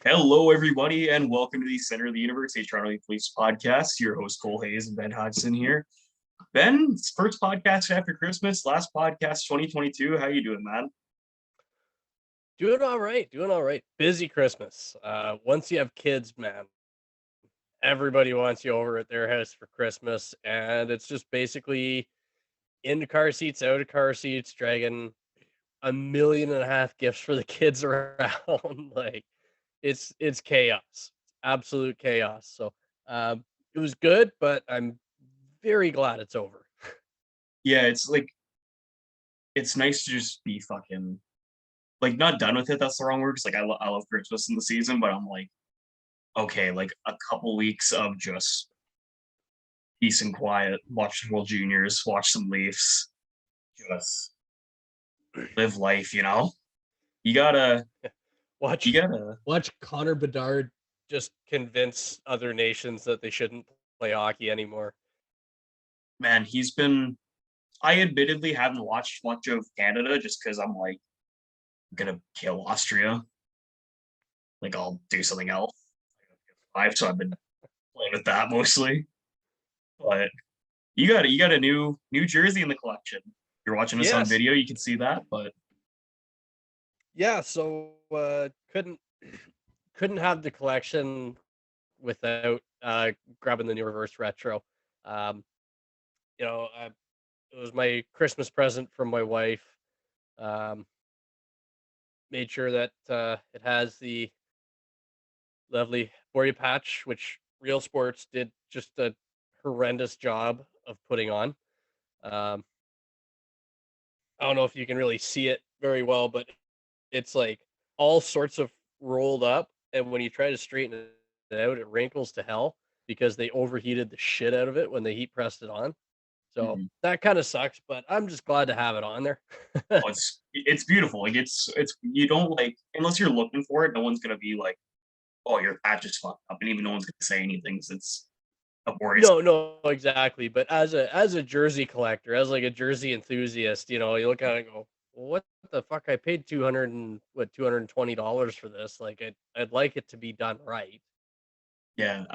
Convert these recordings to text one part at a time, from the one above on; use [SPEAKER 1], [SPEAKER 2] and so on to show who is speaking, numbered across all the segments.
[SPEAKER 1] Hello, everybody, and welcome to the Center of the Universe, a Toronto Police podcast. Your host, Cole Hayes and Ben Hodgson here. Ben, first podcast after Christmas, last podcast 2022. How you doing, man?
[SPEAKER 2] Doing all right, doing all right. Busy Christmas. Once you have kids, man, everybody wants you over at their house for Christmas, and it's just basically into car seats, out of car seats, dragging 1.5 million gifts for the kids around. Like it's chaos, absolute chaos. So it was good, but I'm very glad it's over.
[SPEAKER 1] Yeah, it's nice to just be fucking not done with it. That's the wrong word. 'Cause, I love Christmas in the season, but I'm like, okay, like a couple weeks of just peace and quiet, watch some World Juniors, watch some Leafs, just live life. You gotta, you
[SPEAKER 2] Watch
[SPEAKER 1] gotta.
[SPEAKER 2] watch Connor Bedard just convince other nations that they shouldn't play hockey anymore.
[SPEAKER 1] Man, he's been. I admittedly haven't watched much of Canada just because I'm like gonna kill Austria. Like I'll do something else. So I've been playing with that mostly. But you got a new jersey in the collection. You're watching this on
[SPEAKER 2] Yes.
[SPEAKER 1] video, you can see that. But
[SPEAKER 2] Yeah, so couldn't have the collection without grabbing the new reverse retro. Um, it was my Christmas present from my wife. Um, Made sure that it has the lovely Borya patch, which Real Sports did just a horrendous job of putting on. Um, I don't know if you can really see it very well, but it's like all sorts of rolled up, and when you try to straighten it out, it wrinkles to hell because they overheated the shit out of it when they heat pressed it on. So
[SPEAKER 1] mhm.
[SPEAKER 2] that kind of sucks, but I'm just glad to have it on there.
[SPEAKER 1] Oh, it's beautiful. Like it's you don't like unless you're looking for it, no one's gonna be like, oh, your patch is fucked up, and even no one's gonna say anything because it's laborious.
[SPEAKER 2] No, exactly. But as a jersey collector, as like a jersey enthusiast, you look at it and go, well, what the fuck? I paid $220 for this. Like I'd like it to be done right.
[SPEAKER 1] Yeah,
[SPEAKER 2] So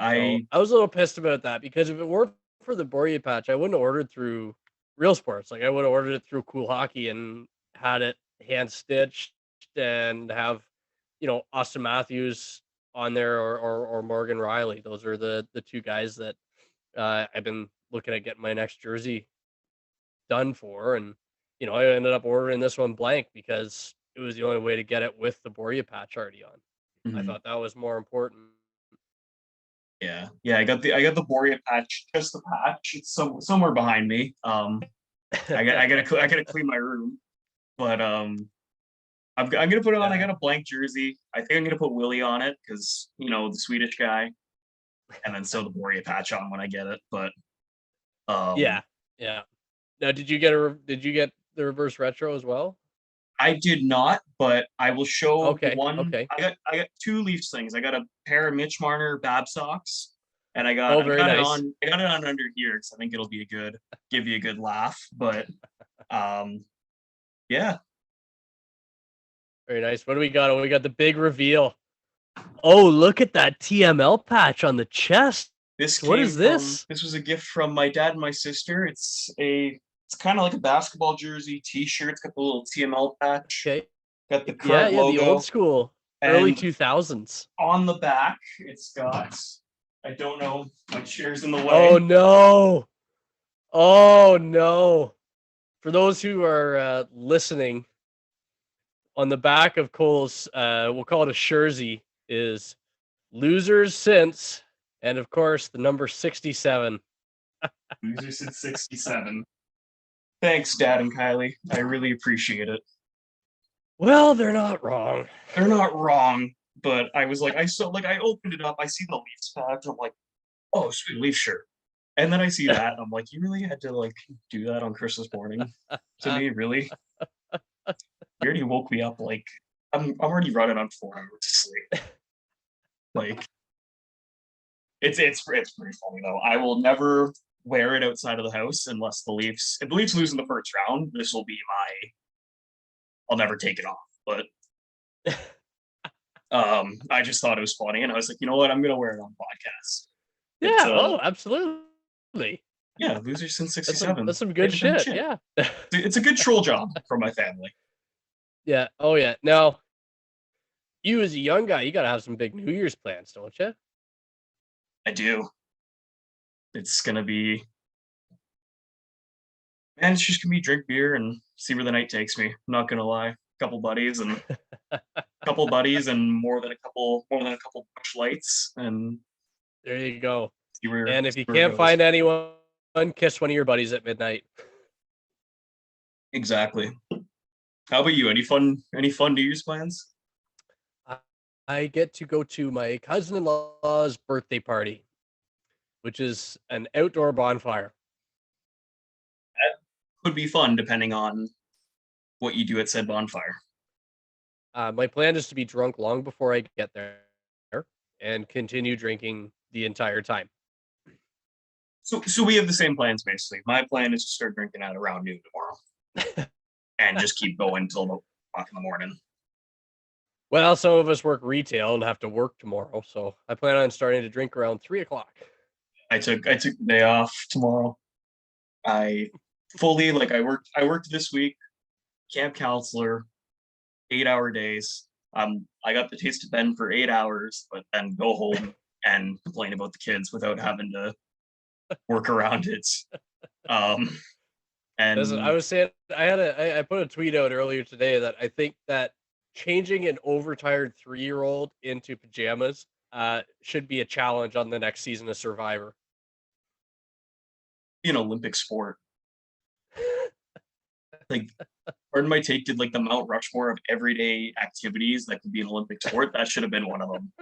[SPEAKER 2] I was a little pissed about that because if it weren't for the Borya patch, I wouldn't have ordered through Real Sports. Like I would have ordered it through Cool Hockey and had it hand stitched and have, Austin Matthews on there or Morgan Rielly. Those are the two guys that I've been looking at getting my next jersey done for, and I ended up ordering this one blank because it was the only way to get it with the Borya patch already on. I
[SPEAKER 1] mhm.
[SPEAKER 2] thought that was more important.
[SPEAKER 1] Yeah. I got the Boreal patch, just the patch. It's somewhere behind me. I gotta clean my room, but I'm gonna put it on. I
[SPEAKER 2] Yeah.
[SPEAKER 1] got a blank jersey. I think I'm gonna put Willie on it because the Swedish guy, and then sew the Boreal patch on when I get it. But um,
[SPEAKER 2] Yeah, yeah. Now, did you get the reverse retro as well?
[SPEAKER 1] I did not. But I will show the
[SPEAKER 2] Okay,
[SPEAKER 1] one.
[SPEAKER 2] okay.
[SPEAKER 1] I got two Leafs things. I got a pair of Mitch Marner Bab socks, and I got
[SPEAKER 2] Oh,
[SPEAKER 1] I
[SPEAKER 2] very
[SPEAKER 1] got it
[SPEAKER 2] nice.
[SPEAKER 1] on. I got it on under here because I think it'll be give you a good laugh. But um, yeah,
[SPEAKER 2] Very nice. What do we got? Oh, we got the big reveal. Oh, look at that TML patch on the chest. What is this?
[SPEAKER 1] this was a gift from my dad and my sister. It's kind of like a basketball jersey T-shirt. It's got the little TML patch,
[SPEAKER 2] Okay.
[SPEAKER 1] got the
[SPEAKER 2] Yeah,
[SPEAKER 1] current
[SPEAKER 2] yeah, the old
[SPEAKER 1] logo,
[SPEAKER 2] school, early
[SPEAKER 1] and
[SPEAKER 2] 2000s.
[SPEAKER 1] on the back it's got, I don't know, my chair's in the
[SPEAKER 2] Oh
[SPEAKER 1] way.
[SPEAKER 2] no. Oh no. For those who are listening, on the back of Cole's we'll call it a jersey is losers since, and of course the number 67.
[SPEAKER 1] Losers at 67. Thanks, Dad and Kylie. I really appreciate it.
[SPEAKER 2] Well, they're not wrong.
[SPEAKER 1] They're not wrong, but I was like, I opened it up. I see the Leafs patch. I'm like, oh, sweet Leaf shirt. And then I see that, and I'm like, you really had to do that on Christmas morning to me, really? You already woke me up like I'm already running on 4 hours of sleep. Like it's pretty funny though. I will never wear it outside of the house unless if the Leafs lose in the first round, this will be I'll never take it off. But I just thought it was funny, and I was like, you know what, I'm gonna wear it on podcast. It's
[SPEAKER 2] Yeah. Oh, absolutely.
[SPEAKER 1] yeah, losers since
[SPEAKER 2] That's
[SPEAKER 1] '67.
[SPEAKER 2] some
[SPEAKER 1] They
[SPEAKER 2] good
[SPEAKER 1] haven't done
[SPEAKER 2] shit.
[SPEAKER 1] shit.
[SPEAKER 2] Yeah.
[SPEAKER 1] It's a good troll job for my family.
[SPEAKER 2] Yeah. Oh yeah. Now, you as a young guy, you got to have some big New Year's plans, don't you?
[SPEAKER 1] I do. It's gonna be, man. It's just gonna be drink beer and see where the night takes me. I'm not gonna lie. Couple buddies and more than a couple bush lights and
[SPEAKER 2] There you go. And if
[SPEAKER 1] see
[SPEAKER 2] you
[SPEAKER 1] where it
[SPEAKER 2] can't
[SPEAKER 1] goes.
[SPEAKER 2] find anyone, kiss one of your buddies at midnight.
[SPEAKER 1] Exactly. How about you? Any fun New Year's plans?
[SPEAKER 2] I I get to go to my cousin-in-law's birthday party, which is an outdoor bonfire.
[SPEAKER 1] Could be fun depending on what you do at said bonfire.
[SPEAKER 2] My plan is to be drunk long before I get there and continue drinking the entire time.
[SPEAKER 1] So we have the same plans basically. My plan is to start drinking at around noon tomorrow and just keep going until about 1 o'clock in the morning.
[SPEAKER 2] Well, some of us work retail and have to work tomorrow, so I plan on starting to drink around 3 o'clock.
[SPEAKER 1] I took the day off tomorrow. I fully like I worked this week, camp counselor, 8-hour days. I got the taste of Ben for 8 hours, but then go home and complain about the kids without having to work around it. Um,
[SPEAKER 2] Listen, I
[SPEAKER 1] and
[SPEAKER 2] was saying I put a tweet out earlier today that I think that changing an overtired 3-year-old into pajamas should be a challenge on the next season of Survivor.
[SPEAKER 1] be an Olympic sport. Like, pardon my take, did like the Mount Rushmore of everyday activities that could be an Olympic sport? That should have been one of them.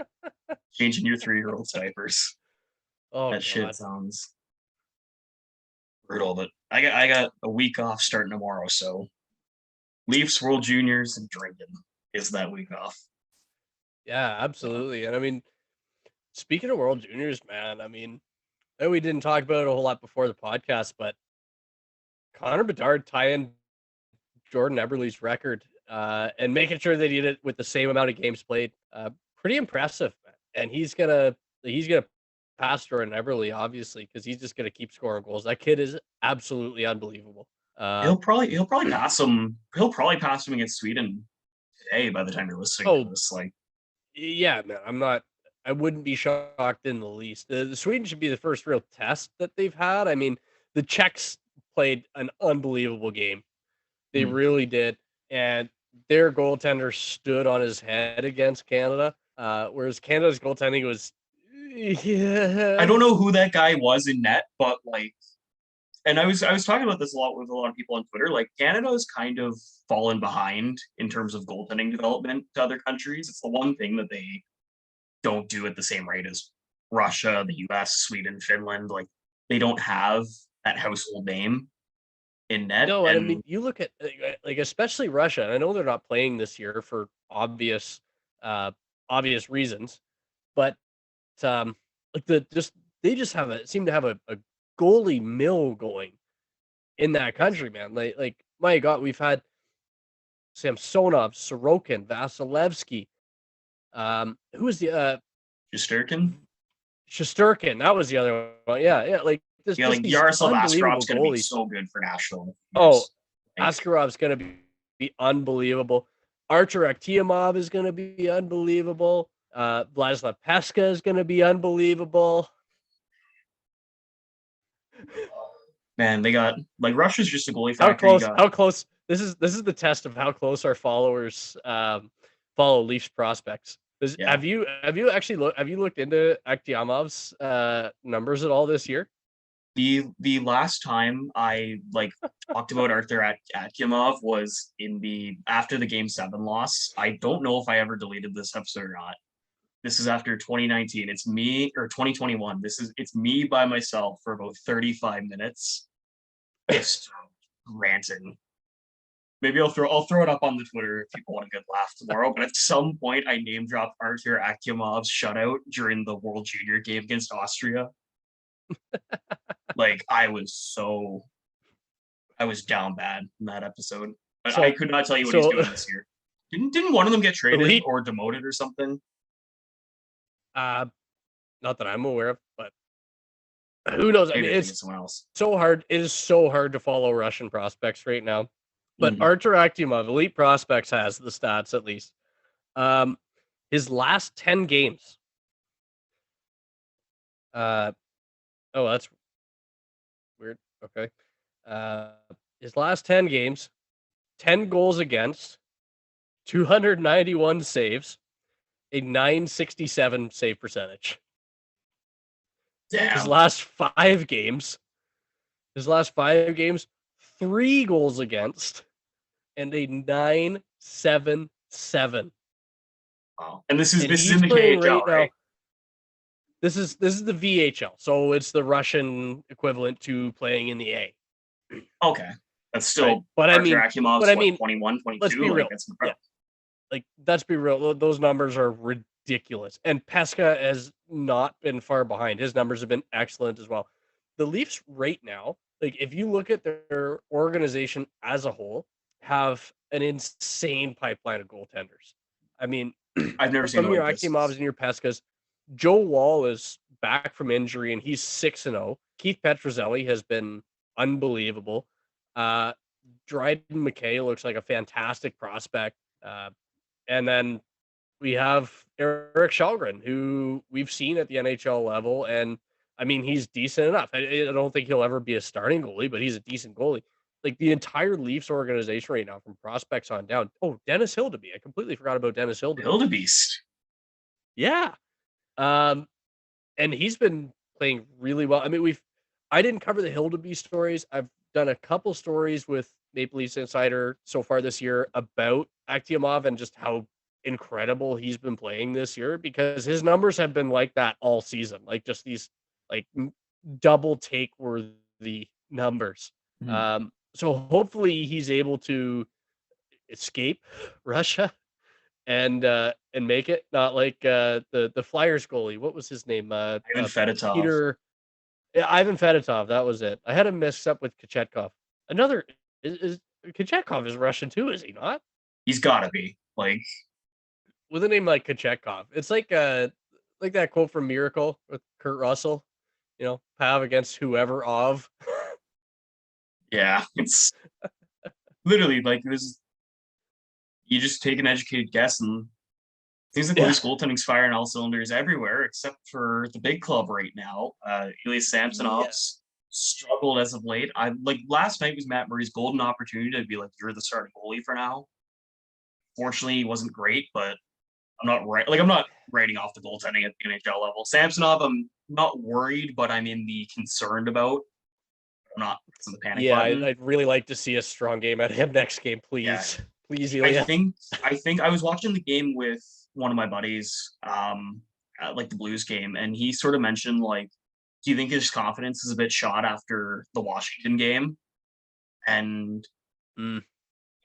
[SPEAKER 1] Changing your 3-year-old's diapers.
[SPEAKER 2] Oh
[SPEAKER 1] That shit
[SPEAKER 2] God.
[SPEAKER 1] sounds brutal, but I got a week off starting tomorrow, so Leafs World Juniors and drinking is that week off.
[SPEAKER 2] Yeah,
[SPEAKER 1] So
[SPEAKER 2] absolutely. And I mean, speaking of World Juniors, man, I mean, I know we didn't talk about it a whole lot before the podcast, but Connor Bedard tying Jordan Eberle's record and making sure that he did it with the same amount of games played. Pretty impressive, man. And he's gonna pass Jordan Eberle obviously because he's just gonna keep scoring goals. That kid is absolutely unbelievable. Uh,
[SPEAKER 1] he'll probably pass him. He'll probably pass him against Sweden today by the time you're listening to
[SPEAKER 2] oh
[SPEAKER 1] this. Like,
[SPEAKER 2] yeah, man. I wouldn't be shocked in the least. The Sweden should be the first real test that they've had. I mean, the Czechs played an unbelievable game. They
[SPEAKER 1] hmm.
[SPEAKER 2] really did, and their goaltender stood on his head against Canada, whereas Canada's goaltending was
[SPEAKER 1] I
[SPEAKER 2] yeah.
[SPEAKER 1] don't know who that guy was in net, but like, and I was talking about this a lot with a lot of people on Twitter. Like, Canada has kind of fallen behind in terms of goaltending development to other countries. It's the one thing that they don't do at the same rate as Russia, the U.S., Sweden, Finland. Like, they don't have that household name in net,
[SPEAKER 2] No, and I mean,
[SPEAKER 1] and
[SPEAKER 2] you look at like especially Russia, and I know they're not playing this year for uh, obvious reasons, but like they just have a seem to have a goalie mill going in that country, man. Like my God, we've had Samsonov, Sorokin, Vasilevsky. Who was the
[SPEAKER 1] Shusterkin.
[SPEAKER 2] Shesterkin? That was the other one. Yeah, yeah. Like this,
[SPEAKER 1] Yeah,
[SPEAKER 2] just
[SPEAKER 1] like
[SPEAKER 2] these
[SPEAKER 1] Yaroslav
[SPEAKER 2] unbelievable
[SPEAKER 1] Askarov's going to be
[SPEAKER 2] goalies.
[SPEAKER 1] so good for national in a few
[SPEAKER 2] Oh,
[SPEAKER 1] years. Like,
[SPEAKER 2] Askarov's gonna be unbelievable. Archer Akhtiamov is gonna be unbelievable. Vladislav Peska is gonna be unbelievable.
[SPEAKER 1] man, they got like Russia's just a goalie
[SPEAKER 2] How
[SPEAKER 1] factory. You
[SPEAKER 2] close?
[SPEAKER 1] got
[SPEAKER 2] How close? This is the test of how close our followers follow Leafs prospects.
[SPEAKER 1] yeah.
[SPEAKER 2] Have you actually have you looked into Akhtiamov's numbers at all this year?
[SPEAKER 1] The last time I like talked about Arthur Atkimov was in the after the Game 7 loss. I don't know if I ever deleted this episode or not. This is after 2019. It's me or 2021. It's me by myself for about 35 minutes. Just ranting. Maybe I'll throw it up on the Twitter if people want a good laugh tomorrow. But at some point, I name dropped Arthur Akimov's shutout during the World Junior game against Austria. Like, I was down bad in that episode. But I
[SPEAKER 2] So
[SPEAKER 1] could not tell you what he's
[SPEAKER 2] so
[SPEAKER 1] doing this year. Didn't one of them get traded
[SPEAKER 2] Elite,
[SPEAKER 1] or demoted or something?
[SPEAKER 2] uh, not that I'm aware of, but who knows? I
[SPEAKER 1] Maybe
[SPEAKER 2] mean,
[SPEAKER 1] I'm thinking
[SPEAKER 2] it's
[SPEAKER 1] someone else.
[SPEAKER 2] so hard. It is so hard to follow Russian prospects right now. But
[SPEAKER 1] Mhm.
[SPEAKER 2] Artur Akimov, Elite Prospects, has the stats at least. Um, his last 10 games. Uh, oh, that's weird. Okay. Uh, his last 10 games, 10 goals against, 291 saves, a 967 save percentage. His
[SPEAKER 1] Damn.
[SPEAKER 2] last 5 games, his last 5 games, 3 goals against, and a 977.
[SPEAKER 1] Wow. And this
[SPEAKER 2] And
[SPEAKER 1] is in
[SPEAKER 2] he's
[SPEAKER 1] the
[SPEAKER 2] playing
[SPEAKER 1] KHL,
[SPEAKER 2] right now.
[SPEAKER 1] right?
[SPEAKER 2] This is the VHL, so it's the Russian equivalent to playing in the A,
[SPEAKER 1] Okay. That's
[SPEAKER 2] right?
[SPEAKER 1] still
[SPEAKER 2] But I
[SPEAKER 1] Arthur
[SPEAKER 2] mean,
[SPEAKER 1] Akimov's what, 21,
[SPEAKER 2] let's
[SPEAKER 1] 22?
[SPEAKER 2] be
[SPEAKER 1] Like
[SPEAKER 2] real.
[SPEAKER 1] that's
[SPEAKER 2] Yeah,
[SPEAKER 1] incredible.
[SPEAKER 2] like let's be real. Those numbers are ridiculous, and Pesca has not been far behind. His numbers have been excellent as well. The Leafs right now, like if you look at their organization as a whole, have an insane pipeline of goaltenders. I mean,
[SPEAKER 1] I've never seen it
[SPEAKER 2] from your
[SPEAKER 1] like
[SPEAKER 2] Akimovs
[SPEAKER 1] this.
[SPEAKER 2] and your Pescas, Joe Wall is back from injury and he's 6-0. Keith Petruzzelli has been unbelievable. Uh, Dryden McKay looks like a fantastic prospect. And then we have Eric Shalgren, who we've seen at the NHL level. And I mean, he's decent enough. I don't think he'll ever be a starting goalie, but he's a decent goalie. Like the entire Leafs organization right now, from prospects on down. Oh, Dennis Hildeby. I completely forgot about Dennis Hildeby.
[SPEAKER 1] Wildebeest.
[SPEAKER 2] Yeah. Um, and he's been playing really well. I mean, I didn't cover the Hildeby stories. I've done a couple stories with Maple Leafs Insider so far this year about Akhtiamov and just how incredible he's been playing this year, because his numbers have been like that all season, like just these like double take worthy numbers.
[SPEAKER 1] Hmm.
[SPEAKER 2] So hopefully he's able to escape Russia and make it, not like the Flyers goalie. What was his name?
[SPEAKER 1] Ivan Fedotov.
[SPEAKER 2] Peter, yeah, Ivan Fedotov. That was it. I had him mixed up with Kachetkov. Another is Kachetkov is Russian too, is he not?
[SPEAKER 1] He's gotta be. Like,
[SPEAKER 2] With a name like Kachetkov, it's like that quote from Miracle with Kurt Russell. You know, Pav against whoever of.
[SPEAKER 1] yeah, it's literally like this. You just take an educated guess, and seems like
[SPEAKER 2] Yeah,
[SPEAKER 1] Leafs goaltending's firing all cylinders everywhere, except for the big club right now. Elias
[SPEAKER 2] yeah,
[SPEAKER 1] Samsonov's struggled as of late. I like last night was Matt Murray's golden opportunity to be like, you're the starting goalie for now. Fortunately, he wasn't great, but I'm not writing off the goaltending at the NHL level. Samsonov, I'm not worried, but I'm in the concerned about. I'm not pressing the panic
[SPEAKER 2] yeah.
[SPEAKER 1] button.
[SPEAKER 2] I'd really like to see a strong game at him next game,
[SPEAKER 1] Yeah,
[SPEAKER 2] please, please,
[SPEAKER 1] I
[SPEAKER 2] Ilya.
[SPEAKER 1] think I think I was watching the game with one of my buddies, like the Blues game, and he sort of mentioned like, do you think his confidence is a bit shot after the Washington game? And
[SPEAKER 2] Mm.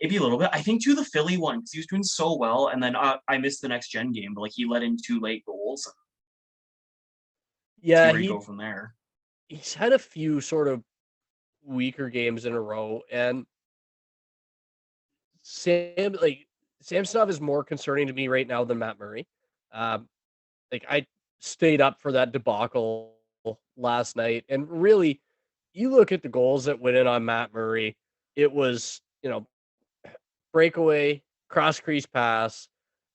[SPEAKER 1] maybe a little bit. I think too the Philly one because he was doing so well, and then I missed the next gen game, but like he let in 2 late goals. See
[SPEAKER 2] Yeah,
[SPEAKER 1] where you go from there.
[SPEAKER 2] he's had a few sort of weaker games in a row, and Samsonov is more concerning to me right now than Matt Murray. Um, like I stayed up for that debacle last night, and really, you look at the goals that went in on Matt Murray. It was, breakaway, cross crease pass,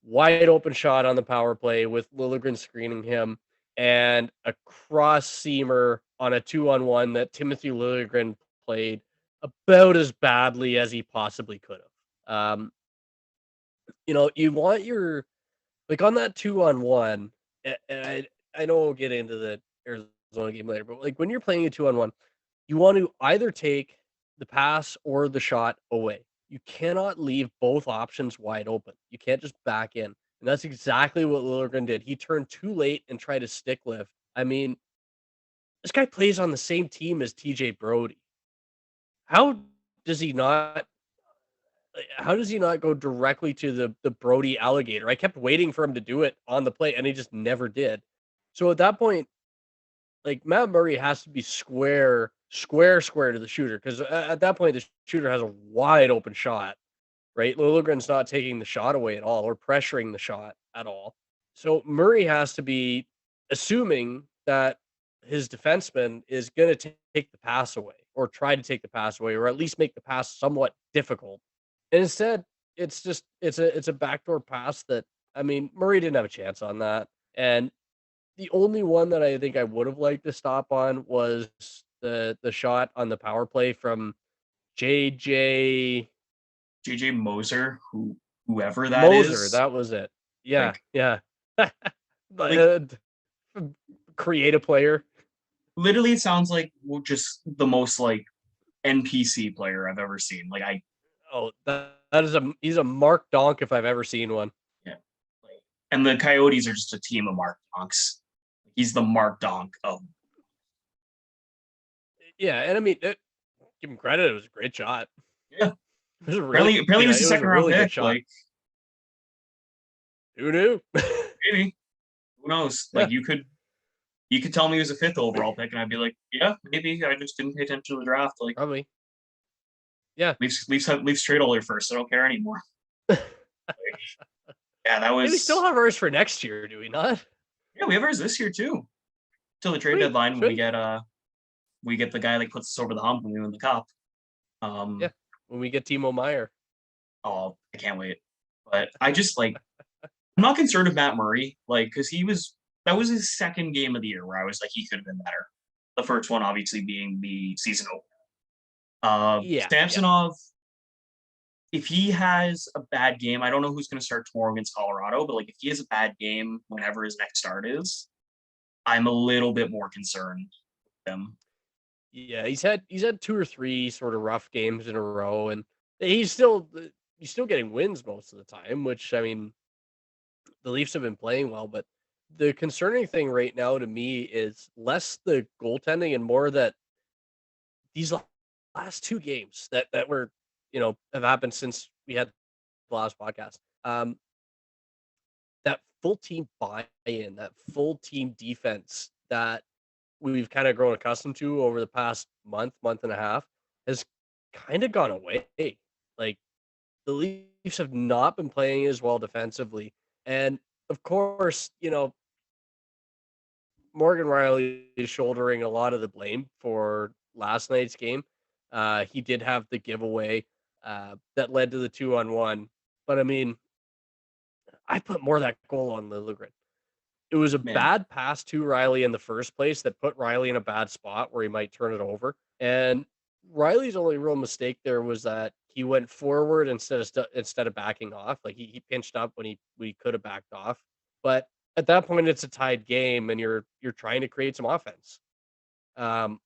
[SPEAKER 2] wide open shot on the power play with Liljegren screening him, and a cross seamer on a 2-on-1 that Timothy Liljegren played about as badly as he possibly could have. You want your like on that 2-on-1, and I know we'll get into the Arizona game later, but like when you're playing a 2-on-1, you want to either take the pass or the shot away. You cannot leave both options wide open. You can't just back in. And that's exactly what Lilligren did. He turned too late and tried to stick lift. I mean, this guy plays on the same team as TJ Brody. How does he not how does he not go directly to the Brody alligator? I kept waiting for him to do it on the play and he just never did. So at that point, like Matt Murray has to be square to the shooter, because at that point the shooter has a wide open shot, right? Liljegren's not taking the shot away at all or pressuring the shot at all. So Murray has to be assuming that his defenseman is going to take the pass away or try to take the pass away or at least make the pass somewhat difficult. And instead, it's a backdoor pass that I mean, Murray didn't have a chance on that. And the only one that I think I would have liked to stop on was the shot on the power play from JJ
[SPEAKER 1] JJ Moser, whoever that
[SPEAKER 2] Moser,
[SPEAKER 1] is,
[SPEAKER 2] that was it. Yeah,
[SPEAKER 1] like
[SPEAKER 2] yeah. But,
[SPEAKER 1] like
[SPEAKER 2] create a player.
[SPEAKER 1] literally it sounds like just the most like NPC player I've ever seen. Like I
[SPEAKER 2] Oh, that is he's a Mark Donk if I've ever seen one.
[SPEAKER 1] yeah. Like, and the Coyotes are just a team of Mark Donks. He's the Mark Donk of
[SPEAKER 2] Yeah, and I mean, give him credit. It was a great shot.
[SPEAKER 1] yeah.
[SPEAKER 2] It was a really,
[SPEAKER 1] Apparently he was a
[SPEAKER 2] it was a
[SPEAKER 1] second round
[SPEAKER 2] really good
[SPEAKER 1] pick.
[SPEAKER 2] shot.
[SPEAKER 1] Like
[SPEAKER 2] Who knew?
[SPEAKER 1] maybe who knows?
[SPEAKER 2] Yeah,
[SPEAKER 1] Like you could tell me he was a fifth overall pick, and I'd be like, yeah, maybe I just didn't pay attention to the draft. Like
[SPEAKER 2] probably. Yeah.
[SPEAKER 1] Leafs trade all their first. I don't care anymore. Like, yeah, that
[SPEAKER 2] Hey, we still
[SPEAKER 1] was
[SPEAKER 2] have ours for next year, do we not?
[SPEAKER 1] yeah. We have ours this year too. Till the trade
[SPEAKER 2] Sweet,
[SPEAKER 1] deadline when
[SPEAKER 2] sweet.
[SPEAKER 1] we get the guy that puts us over the hump when we win the cup.
[SPEAKER 2] Yeah, when we get Timo Meyer.
[SPEAKER 1] Oh, I can't wait. But I just like I'm not concerned with Matt Murray, like because that was his second game of the year where I was like he could have been better. The first one obviously being the season opener.
[SPEAKER 2] Yeah, yeah.
[SPEAKER 1] Samsonov, if he has a bad game, I don't know who's going to start tomorrow against Colorado, but like if he has a bad game whenever his next start is, I'm a little bit more concerned with him.
[SPEAKER 2] Yeah, he's had 2 or 3 sort of rough games in a row, and he's still getting wins most of the time, which, I mean, the Leafs have been playing well, but the concerning thing right now to me is less the goaltending and more that these last 2 games that were, have happened since we had the last podcast. That full team buy-in, that full team defense that we've kind of grown accustomed to over the past month and a half has kind of gone away. Like the Leafs have not been playing as well defensively. And of course, Morgan Rielly is shouldering a lot of the blame for last night's game. He did have the giveaway that led to the 2-on-1. But I mean, I put more of that goal on Liljegren. It was a
[SPEAKER 1] Man,
[SPEAKER 2] bad pass to Rielly in the first place that put Rielly in a bad spot where he might turn it over. And Rielly's only real mistake there was that he went forward instead of backing off. Like he pinched up when he could have backed off. But at that point, it's a tied game, and you're trying to create some offense. Um,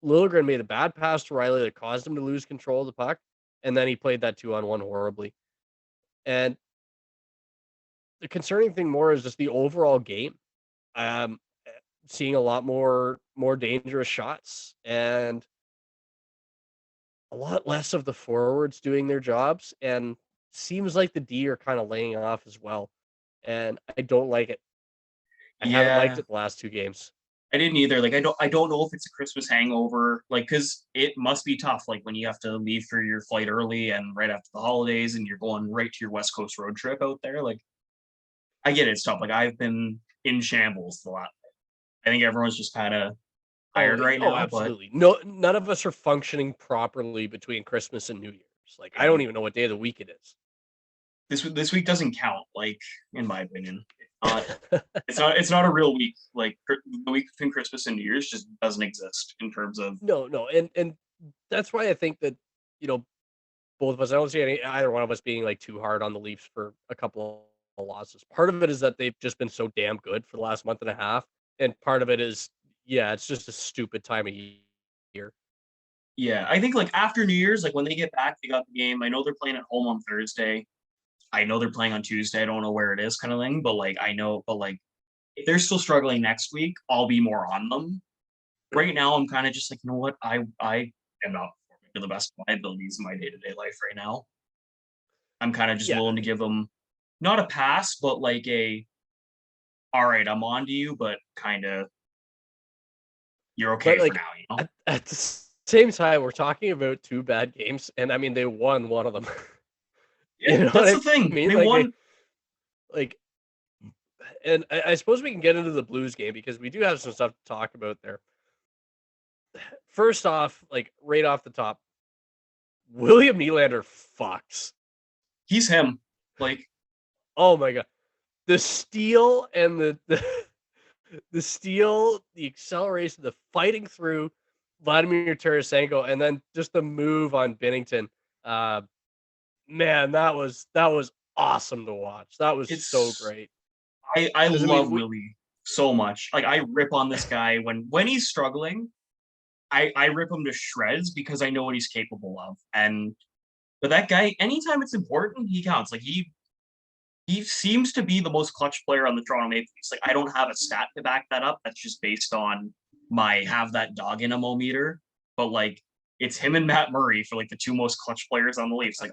[SPEAKER 2] Liljegren made a bad pass to Rielly that caused him to lose control of the puck, and then he played that 2-on-1 horribly. And the concerning thing more is just the overall game. Um, Seeing a lot more dangerous shots and a lot less of the forwards doing their jobs, and seems like the D are kind of laying off as well. And I don't like it. I haven't liked
[SPEAKER 1] yeah,
[SPEAKER 2] it the last 2 games.
[SPEAKER 1] I didn't either. Like I don't know if it's a Christmas hangover, like because it must be tough. Like when you have to leave for your flight early and right after the holidays, and you're going right to your West Coast road trip out there. Like I get it, it's tough. Like I've been in shambles a lot. I think everyone's just kind of tired right
[SPEAKER 2] Oh,
[SPEAKER 1] now, but
[SPEAKER 2] absolutely. No, none of us are functioning properly between Christmas and New Year's. Like I don't even know what day of the week it is.
[SPEAKER 1] this week doesn't count. Like in my opinion, it's not a real week. Like the week between Christmas and New Year's just doesn't exist in terms of
[SPEAKER 2] No, no, and that's why I think that you know both of us. I don't see either one of us being like too hard on the Leafs for a couple of losses. Part of it is that they've just been so damn good for the last month and a half, and part of it is yeah, it's just a stupid time of year.
[SPEAKER 1] yeah. I think like after New Year's, like when they get back, they got the game. I know they're playing at home on Thursday. I know they're playing on Tuesday. I don't know where it is, kind of thing. But like I know, but like if they're still struggling next week, I'll be more on them. Right now, I'm kind of just like, you know what? I am not performing to the best of my abilities in my day to day life right now. I'm kind of just
[SPEAKER 2] Yeah,
[SPEAKER 1] willing to give them not a pass, but like a all right, I'm on to you, but kind of you're okay
[SPEAKER 2] but
[SPEAKER 1] for
[SPEAKER 2] like
[SPEAKER 1] now, you know?
[SPEAKER 2] at the same time, we're talking about two bad games, and I mean they won one of them.
[SPEAKER 1] Yeah,
[SPEAKER 2] You know what
[SPEAKER 1] that's the
[SPEAKER 2] I
[SPEAKER 1] thing.
[SPEAKER 2] mean?
[SPEAKER 1] They won.
[SPEAKER 2] Like, and I suppose we can get into the Blues game because we do have some stuff to talk about there. First off, like right off the top, William Nylander fucks.
[SPEAKER 1] He's him. Like,
[SPEAKER 2] Oh my god, the steal and the steal, the acceleration, the fighting through Vladimir Tarasenko, and then just the move on Binnington. Uh, Man, that was awesome to watch. That was so
[SPEAKER 1] it's
[SPEAKER 2] great.
[SPEAKER 1] I
[SPEAKER 2] Because I
[SPEAKER 1] love
[SPEAKER 2] mean, we
[SPEAKER 1] Willie so much. Like, I rip on this guy when he's struggling. I rip him to shreds because I know what he's capable of. And but that guy, anytime it's important, he counts. Like, he seems to be the most clutch player on the Toronto Maple Leafs. Like, I don't have a stat to back that up. That's just based on my have that dog in him meter. But like, it's him and Matt Murray for like the two most clutch players on the Leafs. Like,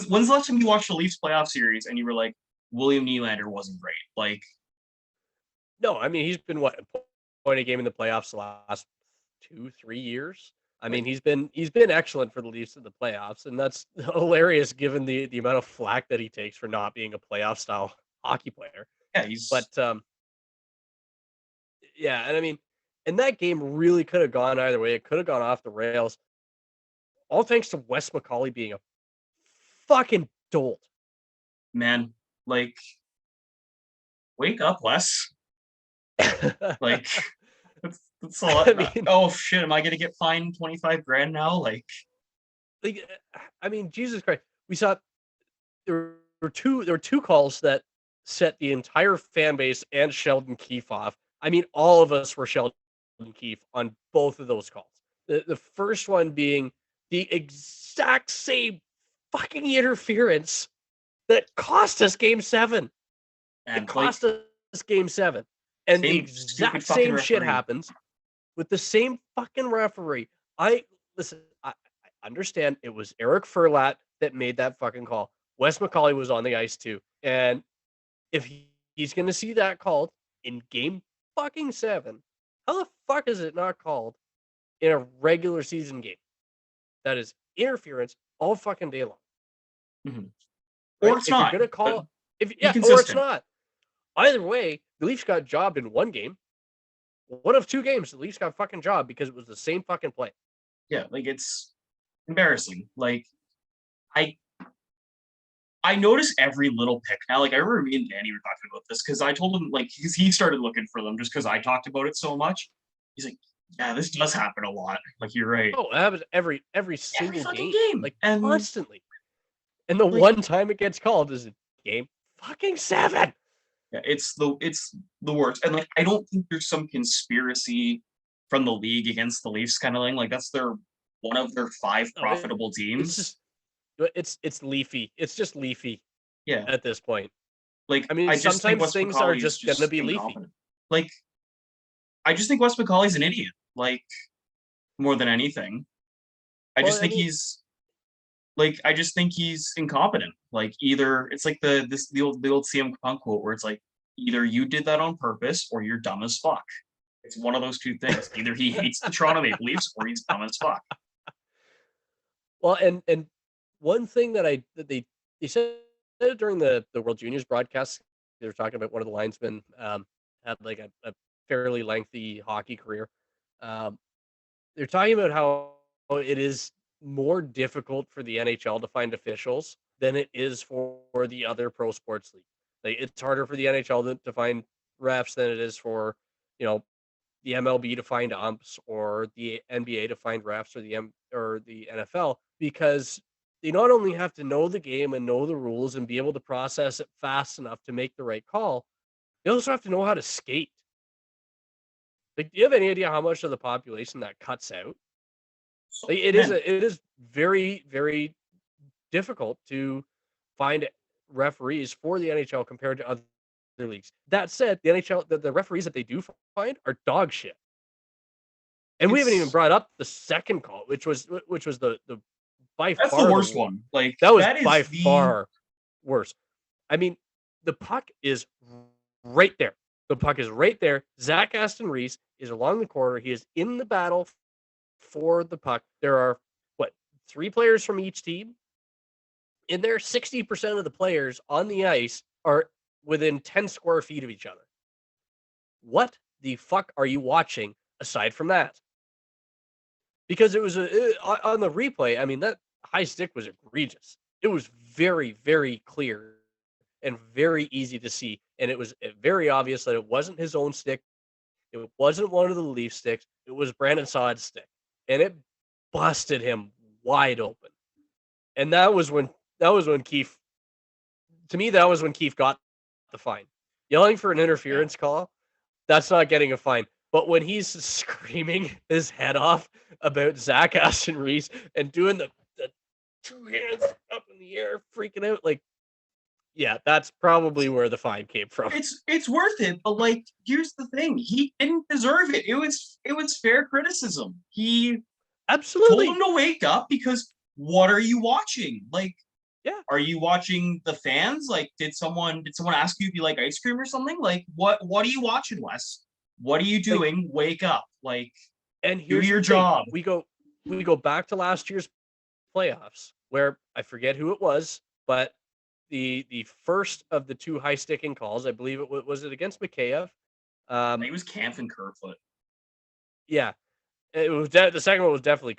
[SPEAKER 1] when's the last time you watched the Leafs playoff series and you were like, William Nylander wasn't great? Like,
[SPEAKER 2] no, I mean he's been what a point a game in the playoffs the last 2, 3 years. I mean
[SPEAKER 1] like
[SPEAKER 2] he's been excellent for the Leafs in the playoffs, and that's hilarious given the amount of flack that he takes for not being a playoff style hockey player.
[SPEAKER 1] yeah, he's
[SPEAKER 2] But yeah, and I mean, and that game really could have gone either way. It could have gone off the rails, all thanks to Wes McCauley being a fucking dolt.
[SPEAKER 1] man. Like, wake up, Wes. Like, that's a
[SPEAKER 2] I
[SPEAKER 1] lot.
[SPEAKER 2] mean,
[SPEAKER 1] Oh shit, am I gonna get fined 25 grand now?
[SPEAKER 2] like, I mean, Jesus Christ, we saw there were two calls that set the entire fan base and Sheldon Keefe off. I mean, all of us were Sheldon Keefe on both of those calls. The first one being the exact same fucking interference that cost us Game 7. It
[SPEAKER 1] and like,
[SPEAKER 2] cost us Game 7, and the
[SPEAKER 1] same stupid
[SPEAKER 2] exact
[SPEAKER 1] fucking
[SPEAKER 2] same shit
[SPEAKER 1] referee.
[SPEAKER 2] happens with the same fucking referee. I listen. I understand it was Eric Furlat that made that fucking call. Wes McCauley was on the ice too, and if he's going to see that called in Game fucking 7, how the fuck is it not called in a regular season game? That is interference all fucking day long,
[SPEAKER 1] Mhm. Or
[SPEAKER 2] right?
[SPEAKER 1] it's
[SPEAKER 2] If you're
[SPEAKER 1] not,
[SPEAKER 2] gonna
[SPEAKER 1] but
[SPEAKER 2] call, if
[SPEAKER 1] be
[SPEAKER 2] yeah, or it's
[SPEAKER 1] consistent.
[SPEAKER 2] not. Either way, the Leafs got jobbed in one game. One of two games, the Leafs got fucking jobbed because it was the same fucking play.
[SPEAKER 1] Yeah, like, it's embarrassing. Like, I I notice every little pick now. Like, I remember me and Danny were talking about this because I told him, like, he started looking for them just because I talked about it so much. He's like, yeah, this does happen a lot. Like, you're right.
[SPEAKER 2] Oh, it happens every
[SPEAKER 1] Every
[SPEAKER 2] single
[SPEAKER 1] fucking
[SPEAKER 2] game,
[SPEAKER 1] game.
[SPEAKER 2] like
[SPEAKER 1] And
[SPEAKER 2] constantly. And the
[SPEAKER 1] like,
[SPEAKER 2] one time it gets called is in Game fucking 7.
[SPEAKER 1] yeah, it's the worst. And like, I don't think there's some conspiracy from the league against the Leafs kind of thing. Like, that's their one of their five
[SPEAKER 2] No,
[SPEAKER 1] profitable
[SPEAKER 2] it's
[SPEAKER 1] teams.
[SPEAKER 2] just it's leafy. It's just leafy
[SPEAKER 1] Yeah.
[SPEAKER 2] at this point.
[SPEAKER 1] Like,
[SPEAKER 2] I mean,
[SPEAKER 1] I just think
[SPEAKER 2] sometimes
[SPEAKER 1] Wes
[SPEAKER 2] things are
[SPEAKER 1] McCauley is
[SPEAKER 2] just gonna
[SPEAKER 1] just
[SPEAKER 2] be leafy.
[SPEAKER 1] incompetent. Like, I just think Wes McCauley's an idiot. Like, more than anything. I
[SPEAKER 2] Well,
[SPEAKER 1] just
[SPEAKER 2] I
[SPEAKER 1] think
[SPEAKER 2] mean,
[SPEAKER 1] he's incompetent. Like, either it's like the old CM Punk quote where it's like, either you did that on purpose or you're dumb as fuck. It's one of those two things. Either he hates the Toronto Maple Leafs or he's dumb as fuck.
[SPEAKER 2] well, and one thing that they said it during the World Juniors broadcast. They were talking about one of the linesmen had like a fairly lengthy hockey career. Um, they're talking about how it is more difficult for the NHL to find officials than it is for the other pro sports league. Like it's harder for the NHL to find refs than it is for, you know, the MLB to find umps or the NBA to find refs or the NFL because they not only have to know the game and know the rules and be able to process it fast enough to make the right call, they also have to know how to skate. Like, do you have any idea how much of the population that cuts out?
[SPEAKER 1] So,
[SPEAKER 2] Like, it is
[SPEAKER 1] man,
[SPEAKER 2] it is very, very difficult to find referees for the NHL compared to other leagues. That said, the NHL, the referees that they do find are dog shit. And we haven't even
[SPEAKER 1] it's
[SPEAKER 2] brought up the second call, which was the by
[SPEAKER 1] that's the
[SPEAKER 2] far
[SPEAKER 1] worst one. Like,
[SPEAKER 2] that was
[SPEAKER 1] that
[SPEAKER 2] by
[SPEAKER 1] is the
[SPEAKER 2] far worse. I mean, the puck is right there. The puck is right there. Zach Aston Reese is along the corner. He is in the battle for the puck. There are what, 3 players from each team? In there, 60% of the players on the ice are within 10 square feet of each other. What the fuck are you watching aside from that? Because it was on the replay, I mean, that high stick was egregious. It was very, very clear and very easy to see, and it was very obvious that it wasn't his own stick. It wasn't one of the Leaf sticks. It was Brandon Saad's stick, and it busted him wide open. And that was when Keefe. To me, that was when Keefe got the fine. Yelling for an interference call, that's not getting a fine. But when he's screaming his head off about Zach Aston Reese and doing the 2 hands up in the air, freaking out, like, yeah, that's probably where the fine came from.
[SPEAKER 1] It's worth it, but like, here's the thing: he didn't deserve it. It was fair criticism. He told
[SPEAKER 2] Absolutely.
[SPEAKER 1] him to wake up because what are you watching? Like,
[SPEAKER 2] Yeah.
[SPEAKER 1] are you watching the fans? Like, did someone ask you if you like ice cream or something? Like, what are you watching, Wes? What are you
[SPEAKER 2] Like,
[SPEAKER 1] doing? Wake up! Like,
[SPEAKER 2] and
[SPEAKER 1] do
[SPEAKER 2] here's
[SPEAKER 1] your
[SPEAKER 2] the thing.
[SPEAKER 1] job.
[SPEAKER 2] We go back to last year's playoffs where I forget who it was, but the first of the 2 high sticking calls, I believe was it against Mikheyev?
[SPEAKER 1] He was Camp and Kerfoot.
[SPEAKER 2] Yeah, it was the second one was definitely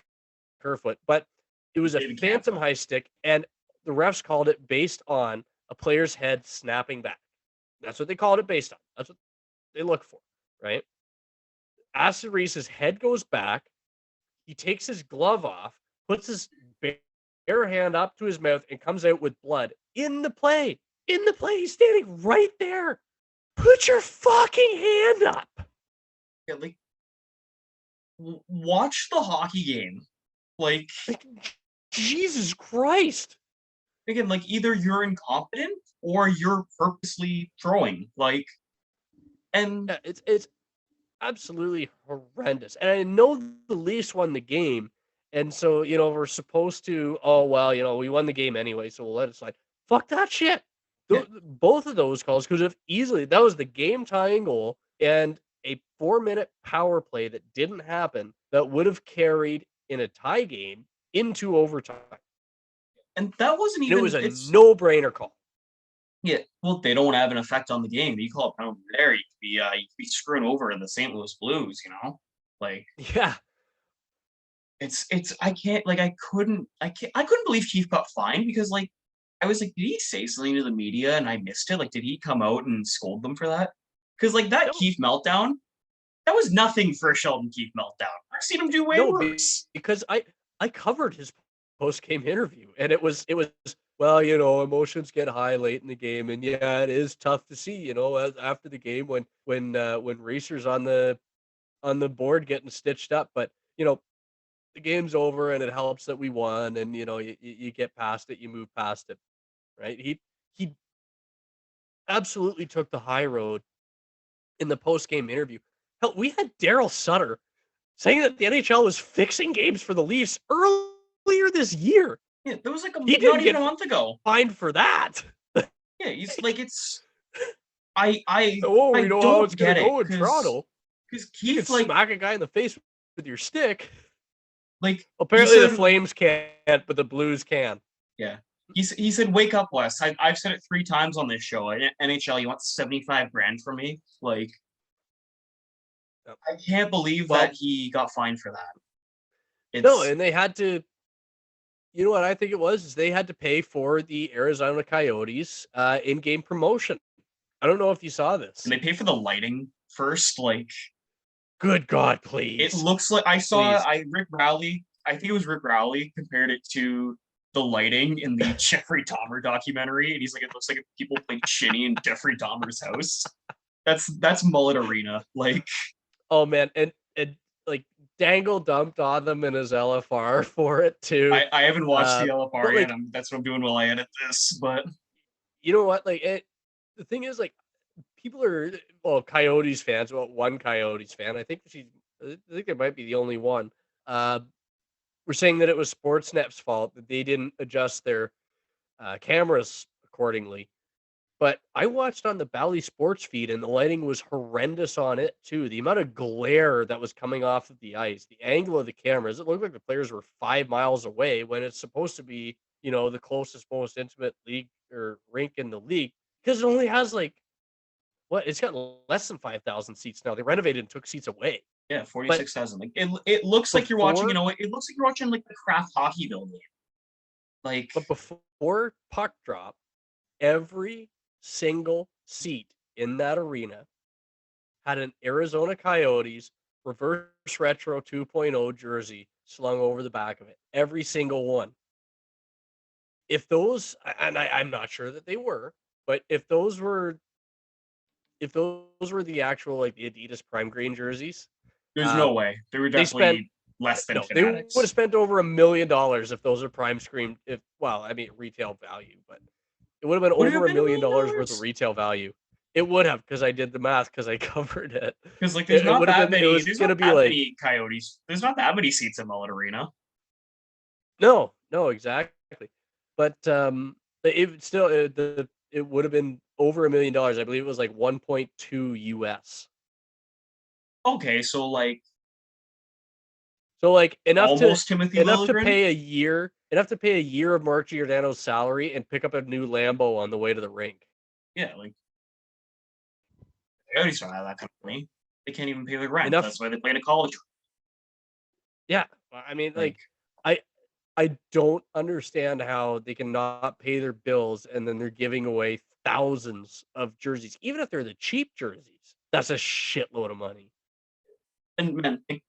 [SPEAKER 2] Kerfoot, but it was a
[SPEAKER 1] David
[SPEAKER 2] phantom
[SPEAKER 1] Campo.
[SPEAKER 2] high stick, and the refs called it based on a player's head snapping back. That's what they called it based on. That's what they look for, right? Aston Reese's head goes back. He takes his glove off, puts his bare hand up to his mouth, and comes out with blood in the play. In the play, he's standing right there. Put your fucking hand up.
[SPEAKER 1] Yeah, like, watch the hockey game. Like,
[SPEAKER 2] Jesus Christ.
[SPEAKER 1] again, like, either you're incompetent or you're purposely throwing. Like, and
[SPEAKER 2] Yeah, it's absolutely horrendous. And I know the Leafs won the game, and so we're supposed to. Oh well, we won the game anyway, so we'll let it slide. Fuck that shit.
[SPEAKER 1] yeah,
[SPEAKER 2] Both of those calls could have easily. That was the game tying goal and a 4-minute power play that didn't happen that would have carried in a tie game into overtime.
[SPEAKER 1] and that wasn't
[SPEAKER 2] And it
[SPEAKER 1] even.
[SPEAKER 2] was a
[SPEAKER 1] It's
[SPEAKER 2] no brainer call.
[SPEAKER 1] Yeah, well, they don't have an effect on the game. You call a penalty there, you could be screwing over in the St. Louis Blues. Like,
[SPEAKER 2] Yeah.
[SPEAKER 1] it's I couldn't believe Keefe got fined because, like, I was like, did he say something to the media and I missed it? Like, did he come out and scold them for that? Because, like, that
[SPEAKER 2] No.
[SPEAKER 1] Keefe meltdown, that was nothing for a Sheldon Keefe meltdown. I've seen him do way
[SPEAKER 2] No,
[SPEAKER 1] worse.
[SPEAKER 2] because I covered his post game interview, and it was well, emotions get high late in the game, and yeah, it is tough to see, after the game when Racer's on the board getting stitched up, but the game's over, and it helps that we won, and you get past it, you move past it, right? He absolutely took the high road in the post game interview. Hell, we had Daryl Sutter saying that the NHL was fixing games for the Leafs earlier this year.
[SPEAKER 1] Yeah, that was like
[SPEAKER 2] He
[SPEAKER 1] not
[SPEAKER 2] didn't
[SPEAKER 1] even
[SPEAKER 2] get
[SPEAKER 1] a month ago.
[SPEAKER 2] fined for that.
[SPEAKER 1] Yeah, he's like, it's I I
[SPEAKER 2] Oh, we
[SPEAKER 1] I
[SPEAKER 2] know how
[SPEAKER 1] don't
[SPEAKER 2] it's gonna
[SPEAKER 1] get it
[SPEAKER 2] go in
[SPEAKER 1] because
[SPEAKER 2] Toronto. You can
[SPEAKER 1] Keefe,
[SPEAKER 2] smack a guy in the face with your stick.
[SPEAKER 1] like he
[SPEAKER 2] Apparently, the
[SPEAKER 1] said,
[SPEAKER 2] Flames can't, but the Blues can.
[SPEAKER 1] yeah. He said, "Wake up, Wes." I've said it 3 times on this show. NHL, you want 75 grand from me? Like,
[SPEAKER 2] Yep.
[SPEAKER 1] I can't believe that
[SPEAKER 2] Well,
[SPEAKER 1] he got fined for that.
[SPEAKER 2] no,
[SPEAKER 1] It's
[SPEAKER 2] and they had to. You know what I think it was? Is they had to pay for the Arizona Coyotes in-game promotion. I don't know if you saw
[SPEAKER 1] and
[SPEAKER 2] this.
[SPEAKER 1] they pay for the lighting first. Like,
[SPEAKER 2] Good God,
[SPEAKER 1] it
[SPEAKER 2] please,
[SPEAKER 1] looks like I saw.
[SPEAKER 2] please.
[SPEAKER 1] Rick Rowley. I think it was Rick Rowley compared it to the lighting in the Jeffrey Dahmer documentary, and he's like, it looks like if people played Shinny in Jeffrey Dahmer's house. That's Mullet Arena. Like,
[SPEAKER 2] Oh man, and like Dangle dumped on them in his LFR for it too.
[SPEAKER 1] I haven't watched the
[SPEAKER 2] But
[SPEAKER 1] LFR yet.
[SPEAKER 2] like,
[SPEAKER 1] That's what I'm doing while I edit this. But
[SPEAKER 2] you know what? Like, the thing is, like, people are Coyotes fans. Well, one Coyotes fan. I think it might be the only one. Uh, we're saying that it was Sportsnet's fault that they didn't adjust their cameras accordingly. But I watched on the Bally Sports feed, and the lighting was horrendous on it too. The amount of glare that was coming off of the ice, the angle of the cameras, it looked like the players were 5 miles away when it's supposed to be, the closest, most intimate league or rink in the league because it only has like what? It's got less than 5,000 seats now. They renovated and took seats away.
[SPEAKER 1] Yeah,
[SPEAKER 2] But
[SPEAKER 1] 46,000. Like it looks like you're watching,
[SPEAKER 2] before
[SPEAKER 1] it looks like you're watching like the Kraft hockey building. Like,
[SPEAKER 2] but before puck drop, every single seat in that arena had an Arizona Coyotes reverse retro 2.0 jersey slung over the back of it. Every single one. If those, and I'm not sure that they were, but if those were the actual like the Adidas Prime Green jerseys,
[SPEAKER 1] there's
[SPEAKER 2] uh,
[SPEAKER 1] no way. They were
[SPEAKER 2] they spent
[SPEAKER 1] definitely less than
[SPEAKER 2] no, they would have
[SPEAKER 1] Fanatics.
[SPEAKER 2] spent over $1 million if those are Prime Screen. If well, I mean retail value, but it would have been
[SPEAKER 1] Would it
[SPEAKER 2] over
[SPEAKER 1] have
[SPEAKER 2] a
[SPEAKER 1] been a
[SPEAKER 2] million
[SPEAKER 1] million
[SPEAKER 2] dollars worth of
[SPEAKER 1] dollars?
[SPEAKER 2] retail value. It would have because I did the math because I covered it.
[SPEAKER 1] Because like
[SPEAKER 2] It would have been. It was
[SPEAKER 1] there's
[SPEAKER 2] gonna
[SPEAKER 1] not
[SPEAKER 2] be
[SPEAKER 1] that
[SPEAKER 2] like
[SPEAKER 1] many Coyotes. There's not that many seats in Mullet Arena.
[SPEAKER 2] no, no, exactly. But it still it would have been over $1 million. I believe it was like 1.2 US.
[SPEAKER 1] Okay, so like
[SPEAKER 2] So like
[SPEAKER 1] almost Timothy
[SPEAKER 2] enough to
[SPEAKER 1] Liljegren.
[SPEAKER 2] pay a year of Mark Giordano's salary and pick up a new Lambo on the way to the rink.
[SPEAKER 1] Yeah, like Coyotes don't have that kind of money. They can't even pay their rent.
[SPEAKER 2] Enough,
[SPEAKER 1] That's why they play in a college.
[SPEAKER 2] yeah. I mean,
[SPEAKER 1] Like,
[SPEAKER 2] like I I don't understand how they cannot pay their bills and then they're giving away thousands of jerseys, even if they're the cheap jerseys. That's a shitload of money.
[SPEAKER 1] and man, like,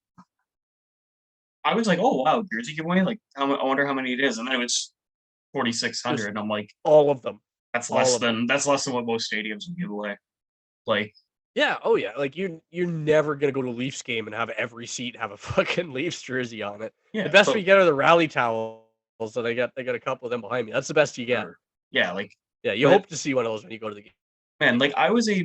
[SPEAKER 1] I was like, oh wow, jersey giveaway. Like, I wonder how many it is, and then it was
[SPEAKER 2] Just
[SPEAKER 1] 4,600. And I'm like,
[SPEAKER 2] all of them,
[SPEAKER 1] that's
[SPEAKER 2] all
[SPEAKER 1] less
[SPEAKER 2] of them.
[SPEAKER 1] than what most stadiums would give away. Like,
[SPEAKER 2] Yeah, oh yeah. Like you're never gonna go to a Leafs game and have every seat have a fucking Leafs jersey on it. The
[SPEAKER 1] yeah,
[SPEAKER 2] best
[SPEAKER 1] but
[SPEAKER 2] we get are the rally towels, and I got a couple of them behind me. That's the best you get.
[SPEAKER 1] or yeah, like,
[SPEAKER 2] Yeah, you
[SPEAKER 1] but
[SPEAKER 2] hope to see one of those when you go to the game.
[SPEAKER 1] man, like I was a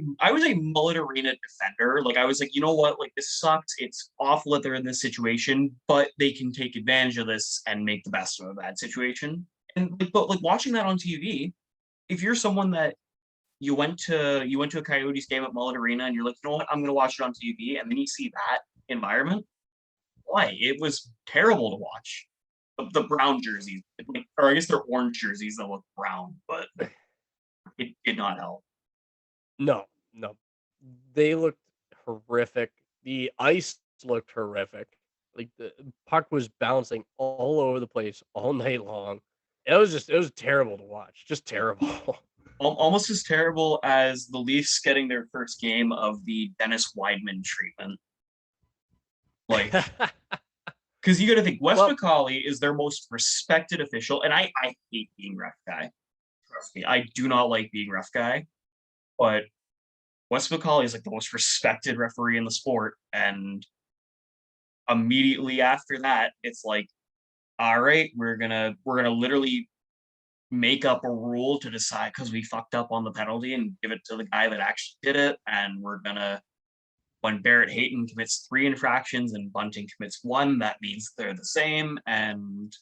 [SPEAKER 1] Mullet Arena defender. Like I was like, you know what? Like this sucks. It's awful that they're in this situation, but they can take advantage of this and make the best of a bad situation. And like, but like watching that on TV, if you're someone that you went to a Coyotes game at Mullet Arena and you're like, you know what, I'm gonna watch it on TV, and then you see that environment, why? It was terrible to watch. The brown jerseys, like, or I guess they're orange jerseys that look brown, but it did not help.
[SPEAKER 2] No, no. They looked horrific. The ice looked horrific. Like the puck was bouncing all over the place all night long. It was terrible to watch. Just terrible.
[SPEAKER 1] Almost as terrible as the Leafs getting their first game of the Dennis Weidman treatment. Like, because you got to think Wes
[SPEAKER 2] Well,
[SPEAKER 1] McCauley is their most respected official, and I hate being ref guy. Trust me, I do not like being ref guy. But Wes McCauley is like the most respected referee in the sport, and immediately after that, it's like, all right, we're gonna literally make up a rule to decide because we fucked up on the penalty and give it to the guy that actually did it, and we're gonna when Barrett Hayton commits 3 infractions and Bunting commits 1, that means they're the same, and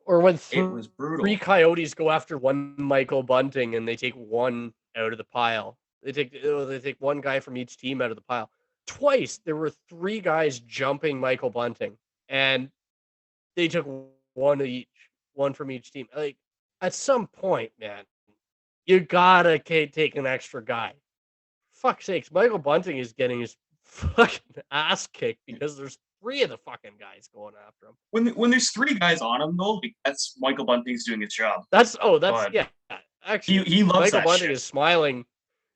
[SPEAKER 2] or when
[SPEAKER 1] it was
[SPEAKER 2] three
[SPEAKER 1] brutal.
[SPEAKER 2] coyotes go after one Michael Bunting and they take one out of the pile. They take one guy from each team out of the pile. Twice there were three guys jumping Michael Bunting, and they took one of each, one from each team. Like at some point, man, you gotta take an extra guy. Fuck's sakes, Michael Bunting is getting his fucking ass kicked because there's three of the fucking guys going after him.
[SPEAKER 1] When there's 3 guys on him though, like, that's Michael Bunting's doing his job.
[SPEAKER 2] That's
[SPEAKER 1] But
[SPEAKER 2] yeah. Actually,
[SPEAKER 1] he loves
[SPEAKER 2] Michael
[SPEAKER 1] that
[SPEAKER 2] Bunting
[SPEAKER 1] shit.
[SPEAKER 2] is smiling.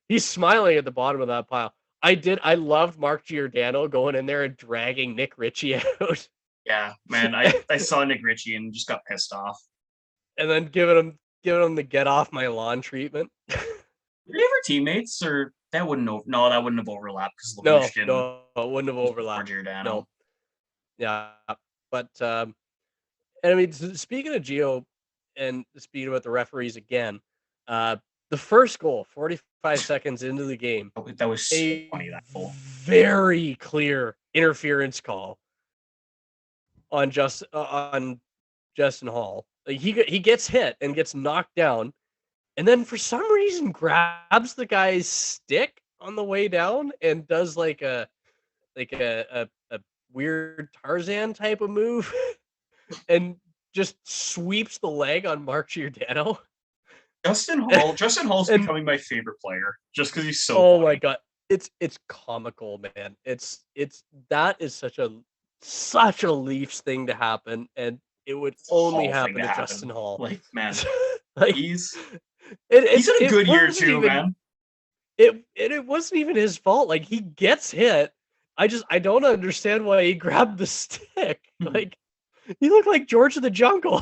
[SPEAKER 2] He's smiling at the bottom of that pile. I loved Mark Giordano going in there and dragging Nick Ritchie out,
[SPEAKER 1] Yeah, man, I saw Nick Ritchie and just got pissed off.
[SPEAKER 2] and then giving him the get off my lawn treatment.
[SPEAKER 1] Were they ever teammates, or that wouldn't no, that wouldn't have overlapped because
[SPEAKER 2] No,
[SPEAKER 1] LaRouche didn't
[SPEAKER 2] no, it wouldn't have
[SPEAKER 1] before
[SPEAKER 2] overlapped.
[SPEAKER 1] Giordano.
[SPEAKER 2] No, yeah, but and I mean, speaking of Gio, and speaking about the referees again, uh, the first goal, 45 seconds into the game,
[SPEAKER 1] That was so
[SPEAKER 2] a
[SPEAKER 1] funny, that goal.
[SPEAKER 2] very clear interference call on Justin Hall. Like he gets hit and gets knocked down, and then for some reason grabs the guy's stick on the way down and does like a weird Tarzan type of move and just sweeps the leg on Mark Giordano.
[SPEAKER 1] Justin Hall's
[SPEAKER 2] And
[SPEAKER 1] becoming my favorite player just because he's so
[SPEAKER 2] oh my
[SPEAKER 1] funny.
[SPEAKER 2] god, it's comical, man. It's that is such a Leafs thing to happen, and it would
[SPEAKER 1] It's a
[SPEAKER 2] only
[SPEAKER 1] Hall thing
[SPEAKER 2] happen
[SPEAKER 1] to
[SPEAKER 2] to Justin
[SPEAKER 1] happen.
[SPEAKER 2] Hall.
[SPEAKER 1] Like, man,
[SPEAKER 2] Like
[SPEAKER 1] he's
[SPEAKER 2] it
[SPEAKER 1] he's in a
[SPEAKER 2] it
[SPEAKER 1] good year
[SPEAKER 2] wasn't
[SPEAKER 1] too,
[SPEAKER 2] even
[SPEAKER 1] man.
[SPEAKER 2] it wasn't even his fault. Like he gets hit. I don't understand why he grabbed the stick.
[SPEAKER 1] Mhm.
[SPEAKER 2] Like he looked like George of the Jungle.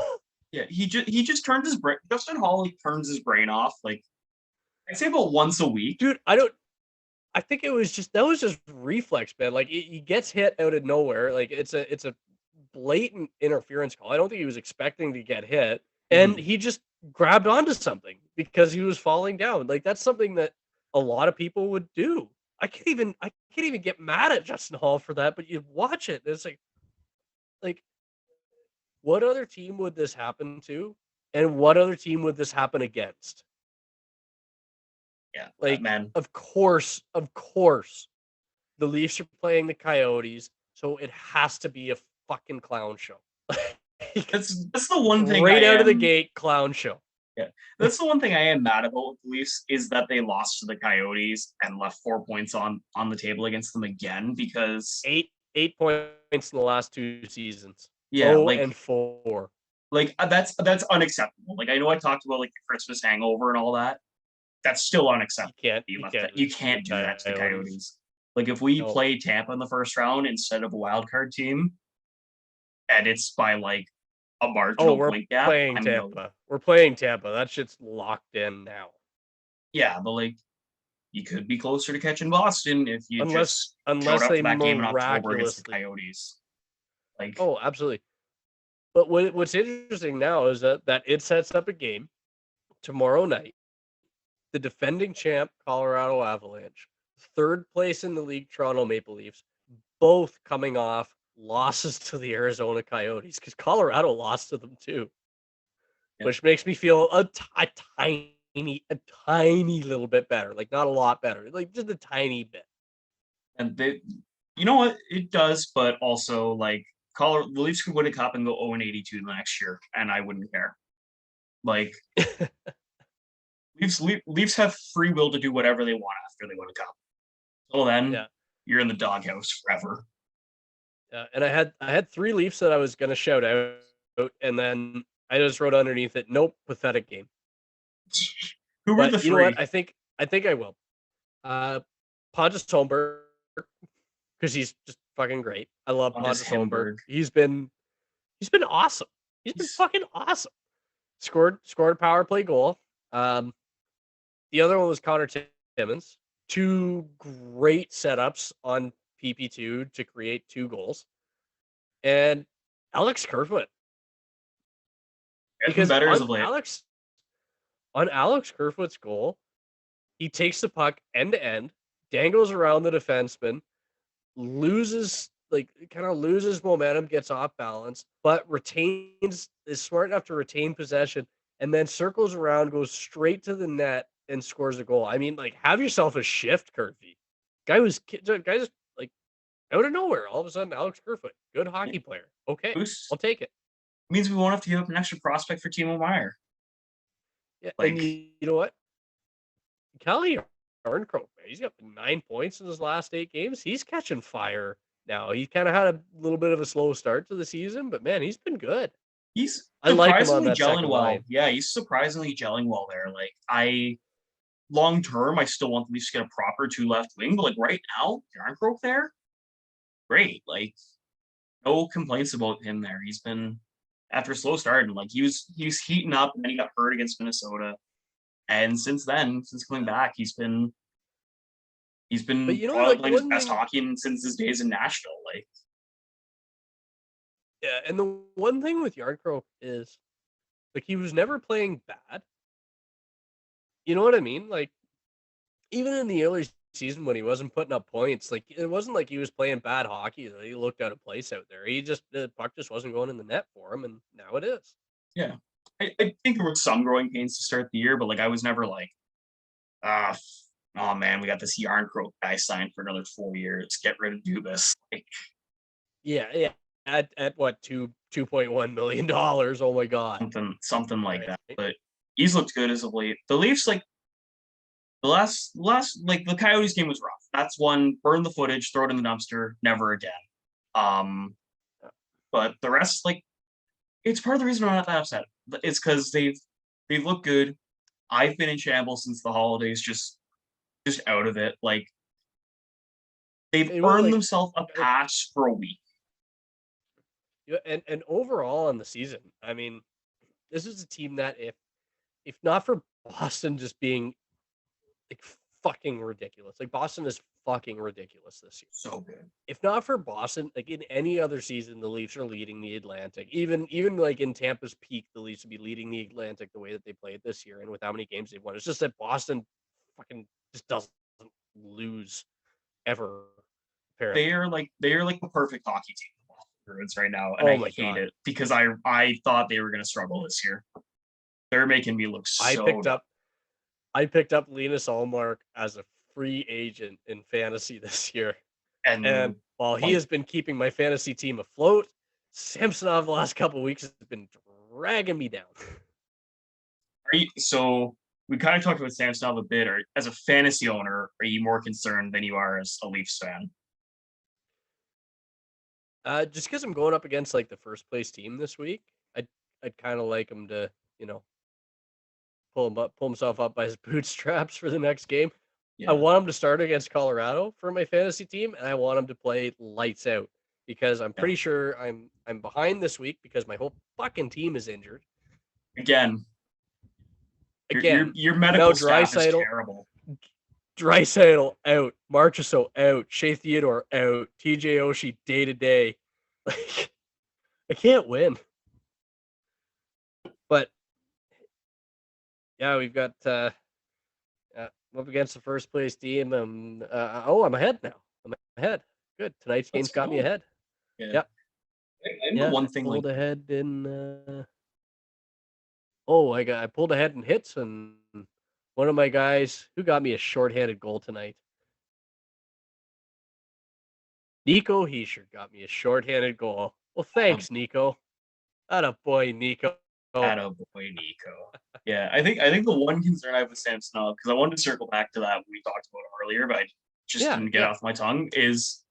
[SPEAKER 1] Yeah, he just turns his brain. Justin Hall, he turns his brain off. Like, I'd say about once a week.
[SPEAKER 2] Dude, I think it was just that was just reflex, man. Like he gets hit out of nowhere. Like it's a blatant interference call. I don't think he was expecting to get hit, and
[SPEAKER 1] Mhm.
[SPEAKER 2] he just grabbed onto something because he was falling down. Like that's something that a lot of people would do. I can't even get mad at Justin Hall for that. But you watch it, and it's like what other team would this happen to, and what other team would this happen against?
[SPEAKER 1] Yeah,
[SPEAKER 2] Like
[SPEAKER 1] man.
[SPEAKER 2] of course the Leafs are playing the Coyotes, so it has to be a fucking clown show.
[SPEAKER 1] That's the one thing I
[SPEAKER 2] Right out of the
[SPEAKER 1] am.
[SPEAKER 2] gate, clown show.
[SPEAKER 1] Yeah, that's the one thing I am mad about with the Leafs is that they lost to the Coyotes and left 4 points on the table against them again because
[SPEAKER 2] Eight points in the last two seasons.
[SPEAKER 1] yeah,
[SPEAKER 2] 0-4.
[SPEAKER 1] that's unacceptable. Like I know I talked about like the Christmas hangover and all that. That's still unacceptable. You
[SPEAKER 2] You
[SPEAKER 1] left
[SPEAKER 2] can't
[SPEAKER 1] that. You
[SPEAKER 2] lose to the
[SPEAKER 1] can't do that to the
[SPEAKER 2] Coyotes.
[SPEAKER 1] Coyotes. Like if we
[SPEAKER 2] No.
[SPEAKER 1] play Tampa in the first round instead of a wild card team, and it's by like a
[SPEAKER 2] Oh,
[SPEAKER 1] marginal
[SPEAKER 2] we're
[SPEAKER 1] point gap,
[SPEAKER 2] playing
[SPEAKER 1] I'm gonna
[SPEAKER 2] Tampa. We're playing Tampa. That shit's locked in now.
[SPEAKER 1] yeah, but like you could be closer to catching Boston if you
[SPEAKER 2] Unless
[SPEAKER 1] just showed
[SPEAKER 2] unless
[SPEAKER 1] up
[SPEAKER 2] they
[SPEAKER 1] for that game in October against the
[SPEAKER 2] miraculously.
[SPEAKER 1] Coyotes. Like
[SPEAKER 2] Oh, absolutely. But what's interesting now is that it sets up a game tomorrow night. The defending champ Colorado Avalanche, third place in the league Toronto Maple Leafs, both coming off losses to the Arizona Coyotes because Colorado lost to them too,
[SPEAKER 1] yeah.
[SPEAKER 2] which makes me feel a tiny little bit better. Like not a lot better, like just a tiny bit.
[SPEAKER 1] And they, you know what, it does, but also like the Leafs could win a cup and go 0-82 the next year, and I wouldn't care. Like Leafs have free will to do whatever they want after they win a cup. Well, then
[SPEAKER 2] Yeah,
[SPEAKER 1] you're in the doghouse forever.
[SPEAKER 2] yeah. And I had three Leafs that I was gonna shout out, and then I just wrote underneath it, nope, pathetic game.
[SPEAKER 1] Who were
[SPEAKER 2] But
[SPEAKER 1] the
[SPEAKER 2] you know what?
[SPEAKER 1] three?
[SPEAKER 2] I think I will. Uh, Pontus Holmberg, because he's just fucking great. I love
[SPEAKER 1] On his
[SPEAKER 2] Pontus Holmberg.
[SPEAKER 1] Hamburg.
[SPEAKER 2] He's been awesome. He's been
[SPEAKER 1] He's
[SPEAKER 2] fucking awesome. Scored a power play goal. Um, the other one was Connor Timmins. Two great setups on PP2 to create two goals. And Alex Kerfoot.
[SPEAKER 1] getting
[SPEAKER 2] Because
[SPEAKER 1] better as of late.
[SPEAKER 2] On Alex Kerfoot's goal, he takes the puck end to end, dangles around the defenseman, loses kind of loses momentum, gets off balance, but retains is smart enough to retain possession and then circles around, goes straight to the net and scores a goal. I mean, like have yourself a shift, Curvy. Guy just like out of nowhere, all of a sudden Alex Kerfoot, good
[SPEAKER 1] Yeah.
[SPEAKER 2] hockey player. Okay,
[SPEAKER 1] Boost
[SPEAKER 2] I'll take it.
[SPEAKER 1] means we won't have to give up an extra prospect for Timo Meyer.
[SPEAKER 2] Yeah, and
[SPEAKER 1] Like
[SPEAKER 2] you know what? Kelly Yarncroke, man, he's got 9 points in his last 8 games. He's catching fire now. He kind of had a little bit of a slow start to the season, but man, he's been good.
[SPEAKER 1] he's
[SPEAKER 2] I like him on
[SPEAKER 1] surprisingly
[SPEAKER 2] that
[SPEAKER 1] gelling
[SPEAKER 2] second
[SPEAKER 1] well.
[SPEAKER 2] line.
[SPEAKER 1] Yeah, he's surprisingly gelling well there. Like I long term, I still want the Leafs to get a proper two left wing, but like right now, Yarncroke there, great. Like no complaints about him there. He's been after a slow start and like he was heating up and then he got hurt against Minnesota. And since then, since coming back, he's
[SPEAKER 2] But
[SPEAKER 1] been
[SPEAKER 2] you know what?
[SPEAKER 1] probably
[SPEAKER 2] Like
[SPEAKER 1] playing his
[SPEAKER 2] one
[SPEAKER 1] best
[SPEAKER 2] thing,
[SPEAKER 1] hockey since his days in Nashville. Like
[SPEAKER 2] yeah, and the one thing with Yarncroke is like he was never playing bad. You know what I mean? Like even in the early season when he wasn't putting up points, like it wasn't like he was playing bad hockey. That he looked out of place out there. He just the puck just wasn't going in the net for him, and now it is.
[SPEAKER 1] yeah, I think there were some growing pains to start the year, but like I was never like, ah, oh man, we got this yarn croak guy signed for another 4 years. Get rid of Dubas. Like
[SPEAKER 2] Yeah. At what, 2.1 million dollars? Oh my god.
[SPEAKER 1] something like
[SPEAKER 2] Right.
[SPEAKER 1] that. But he's looked good as of late. The Leafs, like the last like the Coyotes game was rough. That's one, burn the footage, throw it in the dumpster, never again. Um, but the rest, like, it's part of the reason I'm not that upset. It's because they've looked good. I've been in shambles since the holidays, just out of it. Like they've
[SPEAKER 2] They will,
[SPEAKER 1] earned
[SPEAKER 2] like,
[SPEAKER 1] themselves a pass for a week.
[SPEAKER 2] yeah, and overall on the season, I mean, this is a team that if not for Boston just being like fucking ridiculous, like Boston is fucking ridiculous this year.
[SPEAKER 1] So good.
[SPEAKER 2] If not for Boston, like in any other season, the Leafs are leading the Atlantic. Even like in Tampa's peak, the Leafs would be leading the Atlantic the way that they played this year and with how many games they've won. It's just that Boston fucking just doesn't lose ever, apparently.
[SPEAKER 1] They are like the perfect hockey team, the Boston Bruins right now, and
[SPEAKER 2] Oh
[SPEAKER 1] I
[SPEAKER 2] my
[SPEAKER 1] hate
[SPEAKER 2] god.
[SPEAKER 1] it because I thought they were going to struggle this year. They're making me look
[SPEAKER 2] I
[SPEAKER 1] so
[SPEAKER 2] picked
[SPEAKER 1] dumb.
[SPEAKER 2] up I picked up Linus Allmark as a free agent in fantasy this year. And
[SPEAKER 1] And
[SPEAKER 2] while he
[SPEAKER 1] like,
[SPEAKER 2] has been keeping my fantasy team afloat, Samsonov the last couple of weeks has been dragging me down.
[SPEAKER 1] so we kind of talked about Samsonov a bit. Or as a fantasy owner, are you more concerned than you are as a Leafs fan?
[SPEAKER 2] Just because I'm going up against like the first place team this week, I'd kind of like him to, you know, pull himself up by his bootstraps for the next game. I
[SPEAKER 1] Yeah,
[SPEAKER 2] want him to start against Colorado for my fantasy team, and I want him to play lights out because I'm
[SPEAKER 1] yeah.
[SPEAKER 2] pretty sure I'm behind this week because my whole fucking team is injured
[SPEAKER 1] Again, your your
[SPEAKER 2] again.
[SPEAKER 1] your
[SPEAKER 2] Now
[SPEAKER 1] medical staff is
[SPEAKER 2] Drysaitel
[SPEAKER 1] terrible.
[SPEAKER 2] out, Marchessault out, Shea Theodore out, TJ Oshie day to day. Like I can't win. But yeah, we've got I'm up against the first place team. I'm ahead now. I'm ahead. Good. Tonight's
[SPEAKER 1] Let's
[SPEAKER 2] game's got me
[SPEAKER 1] go.
[SPEAKER 2] ahead.
[SPEAKER 1] Yeah,
[SPEAKER 2] Yep.
[SPEAKER 1] I know
[SPEAKER 2] Yeah.
[SPEAKER 1] one
[SPEAKER 2] I
[SPEAKER 1] thing. Like,
[SPEAKER 2] pulled ahead in I pulled ahead in hits, and one of my guys who got me a shorthanded goal tonight. Nico Heischer got me a shorthanded goal. Well,
[SPEAKER 1] um,
[SPEAKER 2] thanks, Nico. Atta boy, Nico.
[SPEAKER 1] attaboy, Nico. Yeah, I think the one concern I have with Samsonov, because I wanted to circle back to that we talked about earlier, but I just
[SPEAKER 2] Yeah,
[SPEAKER 1] didn't get
[SPEAKER 2] yeah.
[SPEAKER 1] off my tongue, is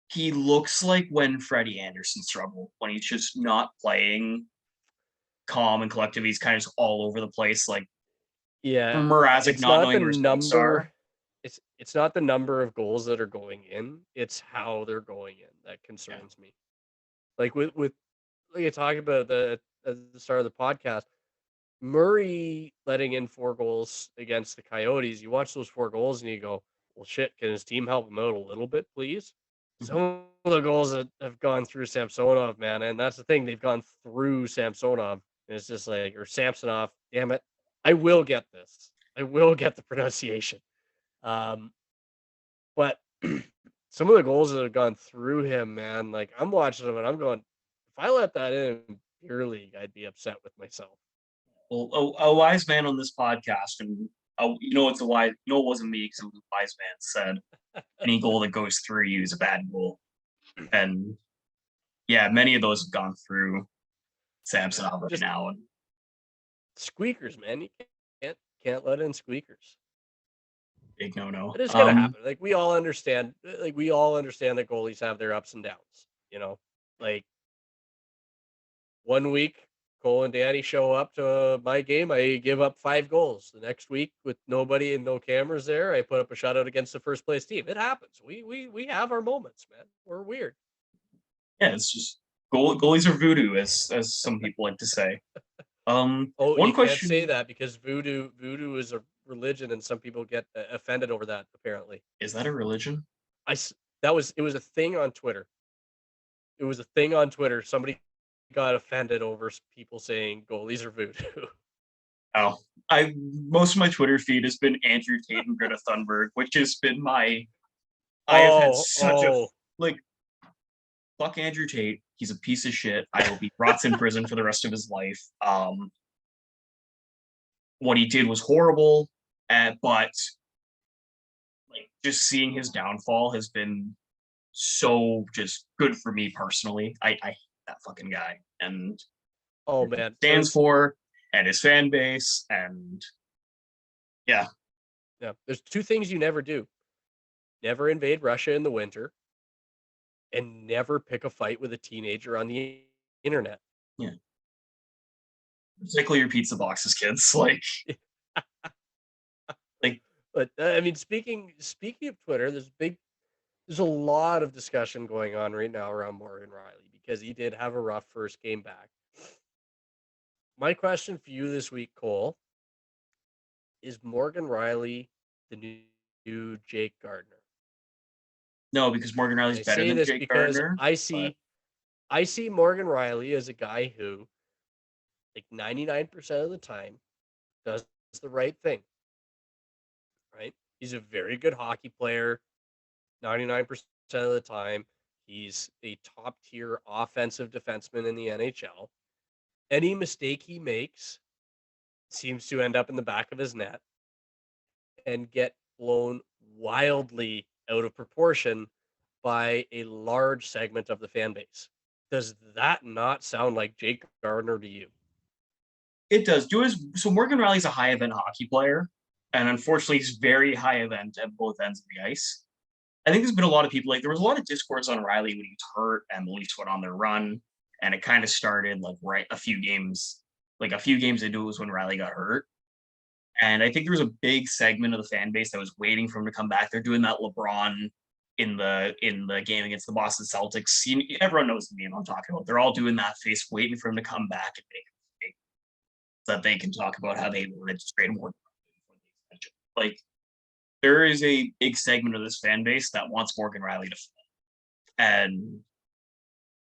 [SPEAKER 1] he looks like when Freddie Anderson struggled, when he's just not playing calm and collective. He's kind of just all over the place, like
[SPEAKER 2] Yeah.
[SPEAKER 1] Mrazek
[SPEAKER 2] It's
[SPEAKER 1] not
[SPEAKER 2] not the
[SPEAKER 1] knowing where his posts
[SPEAKER 2] number
[SPEAKER 1] are.
[SPEAKER 2] it's not the number of goals that are going in, it's how they're going in that
[SPEAKER 1] Yeah,
[SPEAKER 2] concerns me. Like with like I talked about at the start of the podcast, Murray letting in 4 goals against the Coyotes, you watch those 4 goals and you go, "Well, shit, can his team help him out a little bit, please?"
[SPEAKER 1] mhm.
[SPEAKER 2] Some of the goals that have gone through Samsonov, man, and that's the thing, they've gone through Samsonov, and it's just like, or Samsonov, damn it. I will get this. I will get the pronunciation. Um, but some of the goals that have gone through him, man, like I'm watching them and I'm going, if I let that in beer league, I'd be upset with myself.
[SPEAKER 1] Well, a wise man on this podcast, and it's a wise. No, it wasn't me because it was a wise man said any goal that goes through you is a bad goal, and yeah, many of those have gone through Samsonov right
[SPEAKER 2] Just
[SPEAKER 1] now, and
[SPEAKER 2] squeakers, man. You can't let in squeakers.
[SPEAKER 1] big no no.
[SPEAKER 2] It is gonna happen. Like we all understand. Like we all understand that goalies have their ups and downs. You know, like one week Cole and Danny show up to my game, I give up 5 goals. The next week, with nobody and no cameras there, I put up a shutout against the first place team. It happens. We have our moments, man. We're weird.
[SPEAKER 1] Yeah, it's just goalies are voodoo, as some people like to say.
[SPEAKER 2] Oh,
[SPEAKER 1] One
[SPEAKER 2] you can't say
[SPEAKER 1] question:
[SPEAKER 2] that because voodoo is a religion, and some people get offended over that. Apparently,
[SPEAKER 1] is that a religion?
[SPEAKER 2] that was it was a thing on Twitter. It was a thing on Twitter. Somebody got offended over people saying goalies are voodoo.
[SPEAKER 1] Oh, I most of my Twitter feed has been Andrew Tate and Greta Thunberg, which has been my. I have had such a
[SPEAKER 2] Oh,
[SPEAKER 1] like fuck Andrew Tate. He's a piece of shit. I hope he rots in prison for the rest of his life. what he did was horrible, but like just seeing his downfall has been so just good for me personally. I hate that fucking guy and
[SPEAKER 2] Oh
[SPEAKER 1] what he
[SPEAKER 2] man,
[SPEAKER 1] stands for and his fan base and yeah.
[SPEAKER 2] there's two things you never do: never invade Russia in the winter, and never pick a fight with a teenager on the internet.
[SPEAKER 1] Yeah. Particularly your pizza boxes, kids. Like
[SPEAKER 2] But I mean, speaking of Twitter, there's a lot of discussion going on right now around Morgan Rielly because he did have a rough first game back. My question for you this week, Cole, is Morgan Rielly the new Jake Gardner?
[SPEAKER 1] no, because Morgan
[SPEAKER 2] And
[SPEAKER 1] Riley's
[SPEAKER 2] I
[SPEAKER 1] better
[SPEAKER 2] say
[SPEAKER 1] than
[SPEAKER 2] this
[SPEAKER 1] Jake
[SPEAKER 2] because
[SPEAKER 1] Gardner, but
[SPEAKER 2] I see Morgan Rielly as a guy who, like 99% of the time, does the right thing. Right? He's a very good hockey player. 99% of the time, he's a top tier offensive defenseman in the NHL. Any mistake he makes seems to end up in the back of his net and get blown wildly out of proportion by a large segment of the fan base. Does that not sound like Jake Gardner to you?
[SPEAKER 1] it does. So Morgan Riley's a high event hockey player, and unfortunately, he's very high event at both ends of the ice. I think there's been a lot of people like there was a lot of discourse on Riley when he was hurt and the Leafs went on their run, and it kind of started like a few games into it was when Riley got hurt. And I think there was a big segment of the fan base that was waiting for him to come back. They're doing that LeBron in the game against the Boston Celtics. Everyone knows the meme I'm talking about. They're all doing that face, waiting for him to come back and make a mistake so that they can talk about how they wanted to trade more. Like there is a big segment of this fan base that wants Morgan Riley to fall. And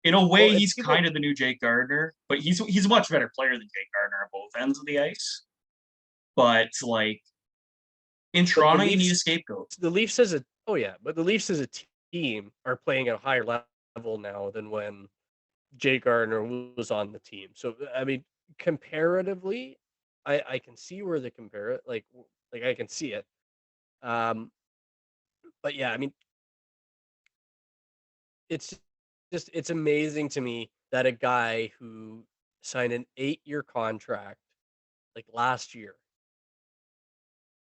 [SPEAKER 1] in a
[SPEAKER 2] Well,
[SPEAKER 1] way,
[SPEAKER 2] and
[SPEAKER 1] he's kind of the new Jake Gardner, but he's a much better player than Jake Gardner on both ends of the ice. But like in
[SPEAKER 2] but
[SPEAKER 1] Toronto, you need a scapegoat.
[SPEAKER 2] The Leafs as a oh yeah, but the Leafs as a team are playing at a higher level now than when Jake Gardner was on the team. So I mean, comparatively, I can see where the compare it like I can see it. Um, but yeah, I mean, it's it's amazing to me that a guy who signed an 8-year contract like last year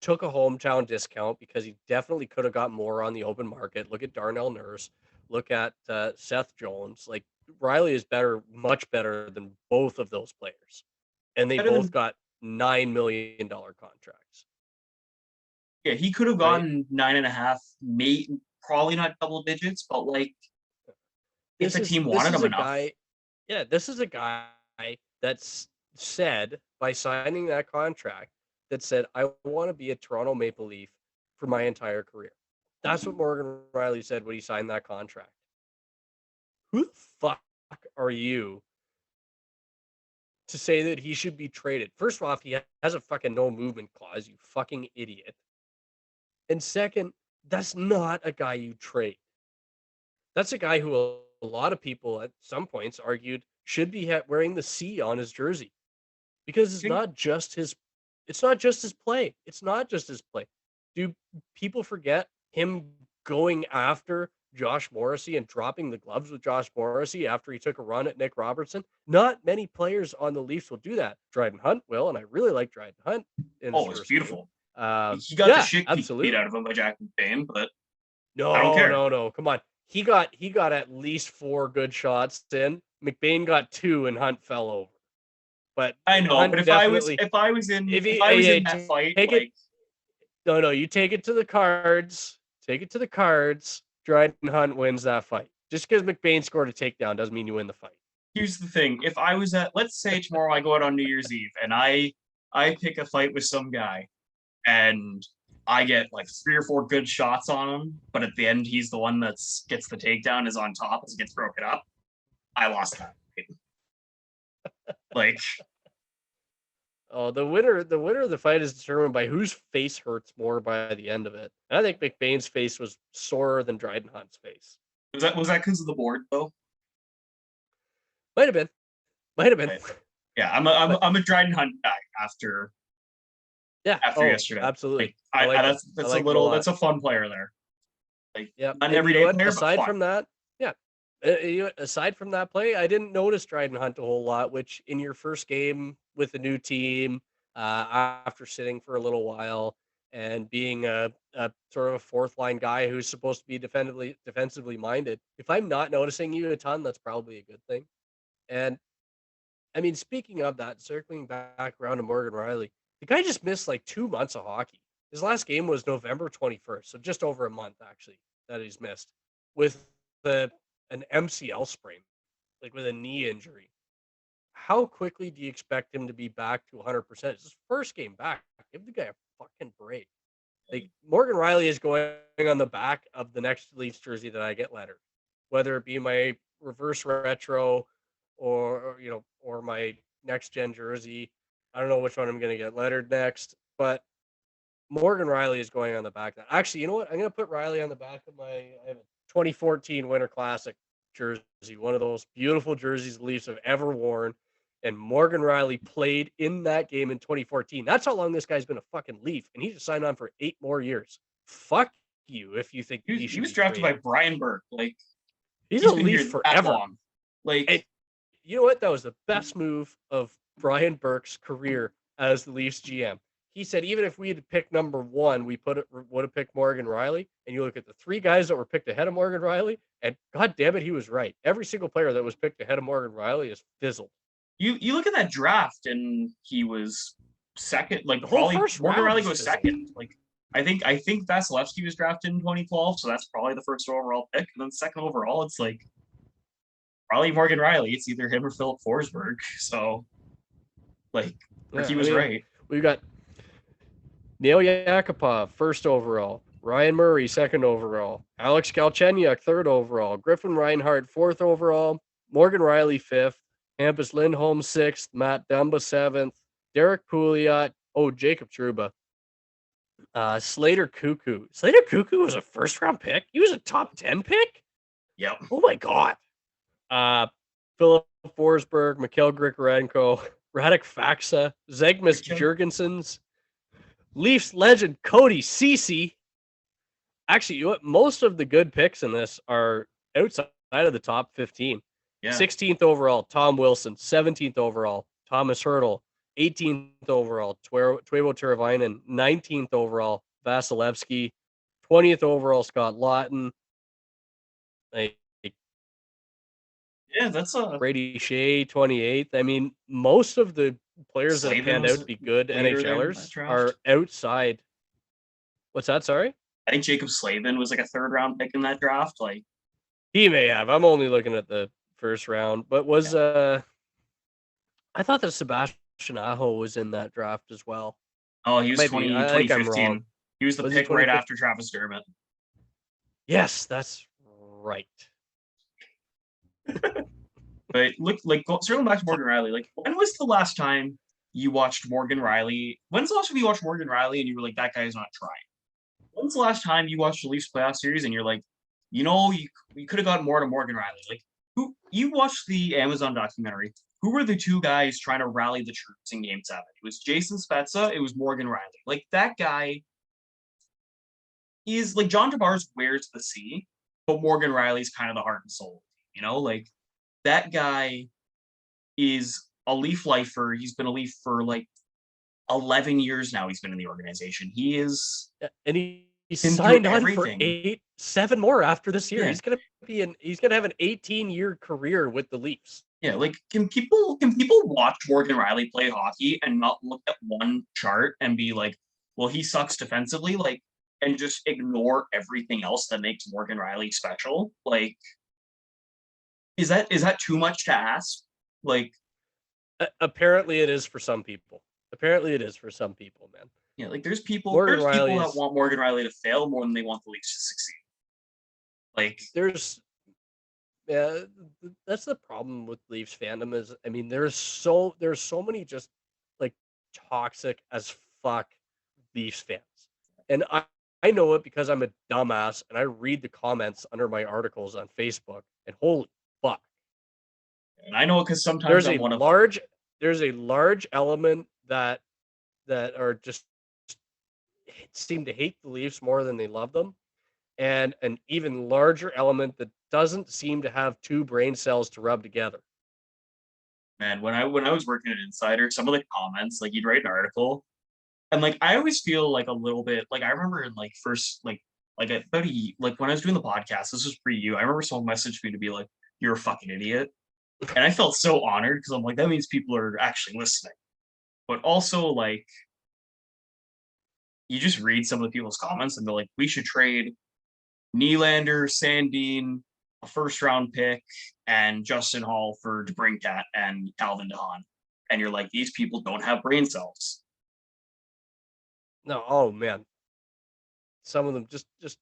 [SPEAKER 2] took a hometown discount because he definitely could have got more on the open market. Look at Darnell Nurse. Look at Seth Jones. Like Riley is better, much better than both of those players, and they
[SPEAKER 1] Better
[SPEAKER 2] both
[SPEAKER 1] than
[SPEAKER 2] got $9 million contracts.
[SPEAKER 1] Yeah, he could have
[SPEAKER 2] Right?
[SPEAKER 1] gotten 9.5, maybe probably not double digits, but like if the team
[SPEAKER 2] This
[SPEAKER 1] wanted
[SPEAKER 2] is
[SPEAKER 1] him
[SPEAKER 2] a
[SPEAKER 1] enough.
[SPEAKER 2] guy. Yeah, this is a guy that's said by signing that contract that said, I want to be a Toronto Maple Leaf for my entire career. That's what Morgan Riley said when he signed that contract. Who the fuck are you to say that he should be traded? First off, he has a fucking no movement clause, you fucking idiot. And second, that's not a guy you trade. That's a guy who a lot of people at some points argued should be wearing the C on his jersey because it's not just his play. It's not just his play. Do people forget him going after Josh Morrissey and dropping the gloves with Josh Morrissey after he took a run at Nick Robertson? Not many players on the Leafs will do that. Dryden Hunt will, and I really like Dryden Hunt in his
[SPEAKER 1] Oh, it's
[SPEAKER 2] first game.
[SPEAKER 1] beautiful. He got the
[SPEAKER 2] Yeah,
[SPEAKER 1] shit beat
[SPEAKER 2] absolutely.
[SPEAKER 1] out of him by Jack McBain, but I don't
[SPEAKER 2] No,
[SPEAKER 1] care.
[SPEAKER 2] no, no. Come on. He got at least 4 good shots in. McBain got 2 and Hunt fell over. But
[SPEAKER 1] I know, but
[SPEAKER 2] Hunt definitely
[SPEAKER 1] if I was
[SPEAKER 2] hey,
[SPEAKER 1] in that fight,
[SPEAKER 2] take it
[SPEAKER 1] like
[SPEAKER 2] no, you take it to the cards. Take it to the cards. Dryden Hunt wins that fight. Just because McBain scored a takedown doesn't mean you win the fight.
[SPEAKER 1] here's the thing. If I was at let's say tomorrow I go out on New Year's Eve and I pick a fight with some guy and I get like 3 or 4 good shots on him, but at the end he's the one that gets the takedown, is on top, as gets broken up. I lost that fight. Like
[SPEAKER 2] Oh, the winner of the fight is determined by whose face hurts more by the end of it. And I think McBain's face was sorer than Dryden Hunt's face.
[SPEAKER 1] was that because of the board though?
[SPEAKER 2] Might have been. Might have been.
[SPEAKER 1] Right. Yeah, I'm a I'm
[SPEAKER 2] But
[SPEAKER 1] I'm a Dryden Hunt guy after
[SPEAKER 2] Yeah.
[SPEAKER 1] after
[SPEAKER 2] Oh,
[SPEAKER 1] yesterday.
[SPEAKER 2] absolutely.
[SPEAKER 1] Like
[SPEAKER 2] I like him. I
[SPEAKER 1] that's a
[SPEAKER 2] like him a
[SPEAKER 1] little
[SPEAKER 2] lot.
[SPEAKER 1] that's a fun player there. Like
[SPEAKER 2] Yeah,
[SPEAKER 1] not an
[SPEAKER 2] and you know
[SPEAKER 1] everyday
[SPEAKER 2] what?
[SPEAKER 1] player, but
[SPEAKER 2] Aside
[SPEAKER 1] fun.
[SPEAKER 2] from that, yeah, aside from that play, I didn't notice Dryden Hunt a whole lot. Which in your first game with a new team, after sitting for a little while and being a sort of a fourth line guy who's supposed to be defensively minded, if I'm not noticing you a ton, that's probably a good thing. And I mean, speaking of that, circling back around to Morgan Rielly, the guy just missed like 2 months of hockey. His last game was November 21st, so just over a month actually that he's missed with the an MCL sprain, like with a knee injury. How quickly do you expect him to be back to 100%? It's his first game back. Give the guy a fucking break. Like Morgan Rielly is going on the back of the next Leafs jersey that I get lettered, whether it be my reverse retro or my next gen jersey. I don't know which one I'm going to get lettered next, but Morgan Rielly is going on the back. Actually, you know what? I'm going to put Rielly on the back of I have a 2014 Winter Classic jersey, one of those beautiful jerseys the Leafs have ever worn. And Morgan Rielly played in that game in 2014. That's how long this guy's been a fucking Leaf, and he just signed on for 8 more years. Fuck you if you think he
[SPEAKER 1] He
[SPEAKER 2] should
[SPEAKER 1] was
[SPEAKER 2] be
[SPEAKER 1] drafted by
[SPEAKER 2] traded.
[SPEAKER 1] Brian Burke. Like
[SPEAKER 2] He's a
[SPEAKER 1] he's been
[SPEAKER 2] Leaf
[SPEAKER 1] here that
[SPEAKER 2] forever.
[SPEAKER 1] long. Like
[SPEAKER 2] And you know what? That was the best move of Brian Burke's career as the Leafs GM. He said even if we had picked number one, would have picked Morgan Rielly. And you look at the three guys that were picked ahead of Morgan Rielly, and god damn it, he was right. Every single player that was picked ahead of Morgan Rielly is fizzled.
[SPEAKER 1] you look at that draft and he was second. Like
[SPEAKER 2] The whole
[SPEAKER 1] probably
[SPEAKER 2] first
[SPEAKER 1] Morgan
[SPEAKER 2] round
[SPEAKER 1] Rielly
[SPEAKER 2] was
[SPEAKER 1] goes
[SPEAKER 2] fizzled.
[SPEAKER 1] second. Like I think Vasilevsky was drafted in 2012, so that's probably the first overall pick. And then second overall, it's like probably Morgan Rielly. It's either him or Philip Forsberg. So like
[SPEAKER 2] Yeah,
[SPEAKER 1] he
[SPEAKER 2] I
[SPEAKER 1] was
[SPEAKER 2] mean,
[SPEAKER 1] right.
[SPEAKER 2] we've got Neil Yakupov, first overall. Ryan Murray, second overall. Alex Galchenyuk, third overall. Griffin Reinhart, fourth overall. Morgan Rielly, fifth. Hampus Lindholm, sixth. Matt Dumba, seventh. Derek Pouliot. Oh, Jacob Trouba. Slater Cuckoo. Slater Cuckoo was a first round pick. He was a top 10 pick.
[SPEAKER 1] Yep.
[SPEAKER 2] Oh my god. Uh, Philip Forsberg, Mikhail Grigorenko, Radek Faksa, Zegmas Jurgensons, Leafs legend Cody Ceci. Actually, you know what? Most of the good picks in this are outside of the top 15.
[SPEAKER 1] Yeah.
[SPEAKER 2] 16th overall, Tom Wilson. 17th overall, Thomas Hurdle. 18th overall, Teuvo Teravainen. 19th overall, Vasilevsky. 20th overall, Scott Lawton. Like
[SPEAKER 1] Yeah, that's a
[SPEAKER 2] Brady Shea, 28th. I mean, most of the players that have
[SPEAKER 1] Slavin
[SPEAKER 2] panned out
[SPEAKER 1] was
[SPEAKER 2] to be good
[SPEAKER 1] later there in that
[SPEAKER 2] NHLers
[SPEAKER 1] draft.
[SPEAKER 2] are outside. What's that? Sorry?
[SPEAKER 1] I think Jacob Slavin was like a third round pick in that draft. Like
[SPEAKER 2] He may have. I'm only looking at the first round, but was I thought that Sebastian Aho was in that draft as well.
[SPEAKER 1] oh, he
[SPEAKER 2] I
[SPEAKER 1] was
[SPEAKER 2] might be.
[SPEAKER 1] 20,
[SPEAKER 2] I think I'm wrong.
[SPEAKER 1] 2015. He was the
[SPEAKER 2] Was he
[SPEAKER 1] pick right
[SPEAKER 2] 2015?
[SPEAKER 1] after Travis Dermott.
[SPEAKER 2] Yes, that's right.
[SPEAKER 1] But look, like circling back to Morgan Rielly, like when was the last time you watched Morgan Rielly? When's the last time you watched Morgan Rielly and you were like, that guy's not trying? When's the last time you watched the Leafs playoff series and you're like, you could have gotten more to Morgan Rielly? Like who you watched the Amazon documentary? Who were the two guys trying to rally the troops in Game 7? It was Jason Spezza. It was Morgan Rielly. Like that guy is like John Tavares wears the C, but Morgan Rielly's kind of the heart and soul. Like that guy is a Leaf lifer. He's been a Leaf for like 11 years now. He's been in the organization. He is
[SPEAKER 2] Yeah, and he
[SPEAKER 1] been through
[SPEAKER 2] signed on for
[SPEAKER 1] everything.
[SPEAKER 2] 7 more after this year.
[SPEAKER 1] Yeah.
[SPEAKER 2] He's gonna have an 18-year career with the Leafs.
[SPEAKER 1] Yeah, like can people watch Morgan Rielly play hockey and not look at one chart and be like, well, he sucks defensively, like, and just ignore everything else that makes Morgan Rielly special? Like, is that too much to ask? Like,
[SPEAKER 2] Apparently, it is for some people. Apparently, it is for some people, man.
[SPEAKER 1] yeah, like there's people
[SPEAKER 2] Morgan Rielly
[SPEAKER 1] that
[SPEAKER 2] is
[SPEAKER 1] want Morgan Rielly to fail more than they want the Leafs to succeed. Like,
[SPEAKER 2] there's yeah, that's the problem with Leafs fandom is I mean there's so many just like toxic as fuck Leafs fans. And I know it because I'm a dumbass and I read the comments under my articles on Facebook and holy fuck.
[SPEAKER 1] and I know it because sometimes
[SPEAKER 2] There's
[SPEAKER 1] I'm
[SPEAKER 2] a
[SPEAKER 1] one of them.
[SPEAKER 2] large there's a large element that are just seem to hate the Leafs more than they love them, and an even larger element that doesn't seem to have two brain cells to rub together.
[SPEAKER 1] Man, when I was working at Insider, some of the comments, like you'd write an article, and like I always feel like a little bit like I remember in like first like about like when I was doing the podcast, this was pre you. I remember someone messaged me to be like, "You're a fucking idiot," and I felt so honored because I'm like, that means people are actually listening. But also like you just read some of the people's comments and they're like, "We should trade Nylander, Sandine, a first round pick, and Justin Hall for DeBrincat and Calvin DeHaan." And you're like, these people don't have brain cells.
[SPEAKER 2] No, oh man, some of them just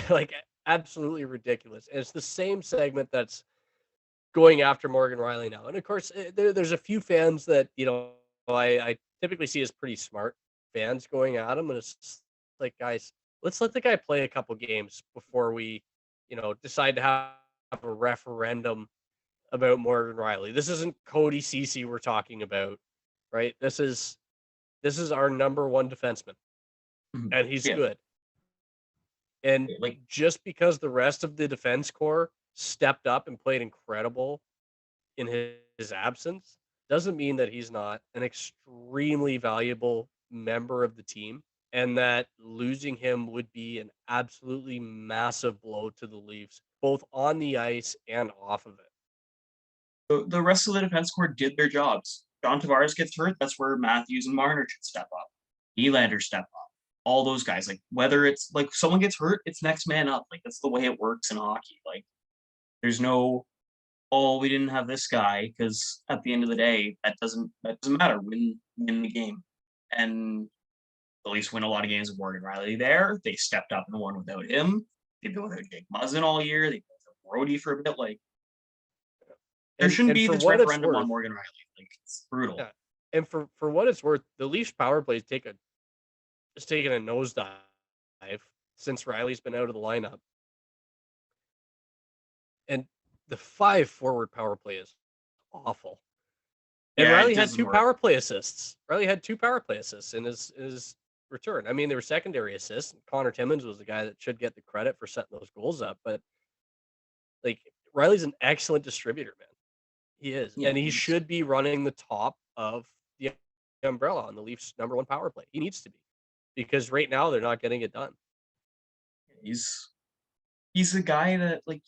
[SPEAKER 2] like absolutely ridiculous. And it's the same segment that's going after Morgan Rielly now. And of course, there's a few fans that I typically see as pretty smart fans going at him, and it's just like, guys, let's let the guy play a couple games before we, decide to have a referendum about Morgan Rielly. This isn't Cody Cece we're talking about, right? This is our number one defenseman,
[SPEAKER 1] Mhm.
[SPEAKER 2] and he's
[SPEAKER 1] Yeah,
[SPEAKER 2] good. And
[SPEAKER 1] like
[SPEAKER 2] just because the rest of the defense core stepped up and played incredible in his absence doesn't mean that he's not an extremely valuable member of the team, and that losing him would be an absolutely massive blow to the Leafs, both on the ice and off of it.
[SPEAKER 1] the rest of the defense core did their jobs. John Tavares gets hurt, that's where Matthews and Marner should step up. Nylander step up. All those guys, like whether it's like someone gets hurt, it's next man up. Like that's the way it works in hockey. Like there's no, oh, we didn't have this guy because at the end of the day, that doesn't matter. Win the game, and at least win a lot of games with Morgan Rielly there. They stepped up and won without him. They've been without Jake Muzzin all year. They've been without Brody for a bit. Like there
[SPEAKER 2] And
[SPEAKER 1] shouldn't
[SPEAKER 2] and
[SPEAKER 1] be
[SPEAKER 2] for
[SPEAKER 1] this
[SPEAKER 2] what it's
[SPEAKER 1] referendum on
[SPEAKER 2] worth,
[SPEAKER 1] Morgan Rielly. Like it's brutal.
[SPEAKER 2] yeah, and for what it's worth, the Leafs power plays just taking a nosedive since Riley's been out of the lineup. And the five forward power play is awful. And
[SPEAKER 1] Yeah, it
[SPEAKER 2] Riley had
[SPEAKER 1] doesn't
[SPEAKER 2] two
[SPEAKER 1] work.
[SPEAKER 2] power play assists. Riley had two power play assists in his return. I mean, they were secondary assists. Connor Timmins was the guy that should get the credit for setting those goals up. But like Riley's an excellent distributor, man. He is,
[SPEAKER 1] Yeah,
[SPEAKER 2] and he should be running the top of the umbrella on the Leafs' number one power play. He needs to be because right now they're not getting it done.
[SPEAKER 1] he's he's a guy that like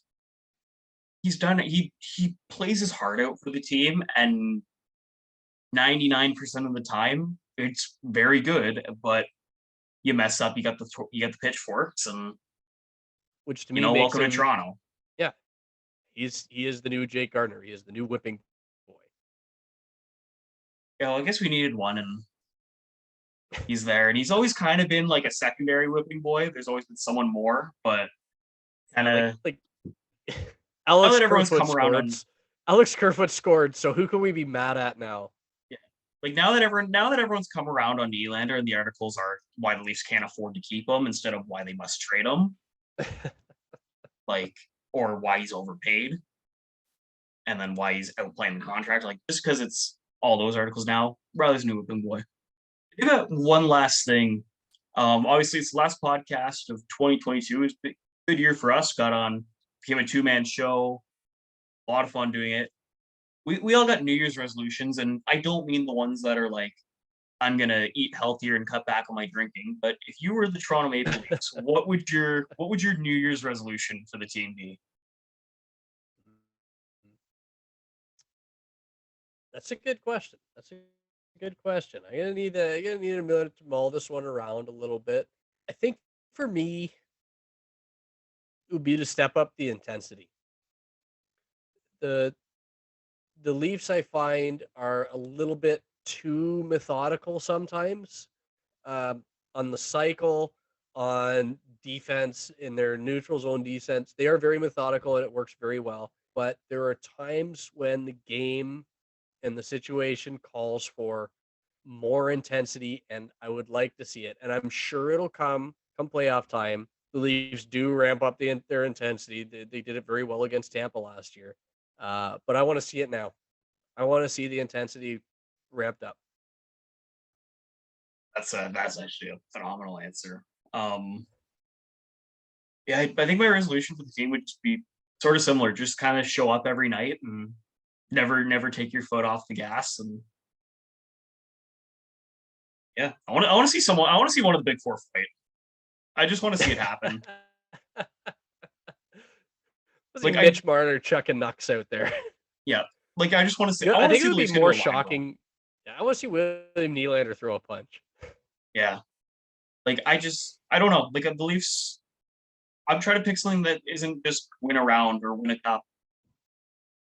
[SPEAKER 1] he's done it. He plays his heart out for the team, and 99% of the time it's very good. But you mess up, you got the pitchforks, and
[SPEAKER 2] Which to me makes
[SPEAKER 1] welcome to
[SPEAKER 2] him,
[SPEAKER 1] Toronto.
[SPEAKER 2] yeah, he is the new Jake Gardner. He is the new whipping boy.
[SPEAKER 1] Yeah, well, I guess we needed one, and he's there, and he's always kind of been like a secondary whipping boy. There's always been someone more, but kind
[SPEAKER 2] Yeah, like
[SPEAKER 1] of
[SPEAKER 2] like
[SPEAKER 1] now
[SPEAKER 2] Alex
[SPEAKER 1] that everyone's
[SPEAKER 2] Kerfoot
[SPEAKER 1] come around
[SPEAKER 2] scored.
[SPEAKER 1] on
[SPEAKER 2] Alex Kerfoot scored. So who can we be mad at now?
[SPEAKER 1] yeah, like now that everyone's come around on Nylander, and the articles are why the Leafs can't afford to keep him instead of why they must trade him, like or why he's overpaid, and then why he's outplaying the contract. Like just because it's all those articles now, Riley's new whipping boy. I got one last thing. Obviously, it's the last podcast of 2022. It's a good year for us. Became a two-man show. A lot of fun doing it. We all got New Year's resolutions, and I don't mean the ones that are like, I'm gonna eat healthier and cut back on my drinking. But if you were the Toronto Maple Leafs, what would your New Year's resolution for the team be?
[SPEAKER 2] That's a good question. That's a good question. I'm gonna need a minute to mull this one around a little bit. I think for me, it would be to step up the intensity. The the Leafs I find are a little bit too methodical sometimes, on the cycle, on defense in their neutral zone defense. They are very methodical and it works very well. But there are times when the game and the situation calls for more intensity, and I would like to see it. And I'm sure it'll come playoff time. The Leafs do ramp up their intensity. They did it very well against Tampa last year, but I want to see it now. I want to see the intensity ramped up.
[SPEAKER 1] That's actually a phenomenal answer. Yeah, I think my resolution for the team would just be sort of similar. Just kind of show up every night and never take your foot off the gas. And yeah, I want to see someone. I want to see one of the big four fight. I just want to see it happen.
[SPEAKER 2] See
[SPEAKER 1] Like
[SPEAKER 2] Mitch Marner chucking knucks out there.
[SPEAKER 1] yeah, like I just want to see.
[SPEAKER 2] You know,
[SPEAKER 1] I
[SPEAKER 2] I
[SPEAKER 1] want to
[SPEAKER 2] think it
[SPEAKER 1] see the
[SPEAKER 2] would be
[SPEAKER 1] Leafs get to a
[SPEAKER 2] more
[SPEAKER 1] line draw.
[SPEAKER 2] shocking. Yeah, I want to see William Nylander throw a punch.
[SPEAKER 1] Yeah, like I don't know. Like the Leafs, I'm trying to pick something that isn't just win a round or win a cup.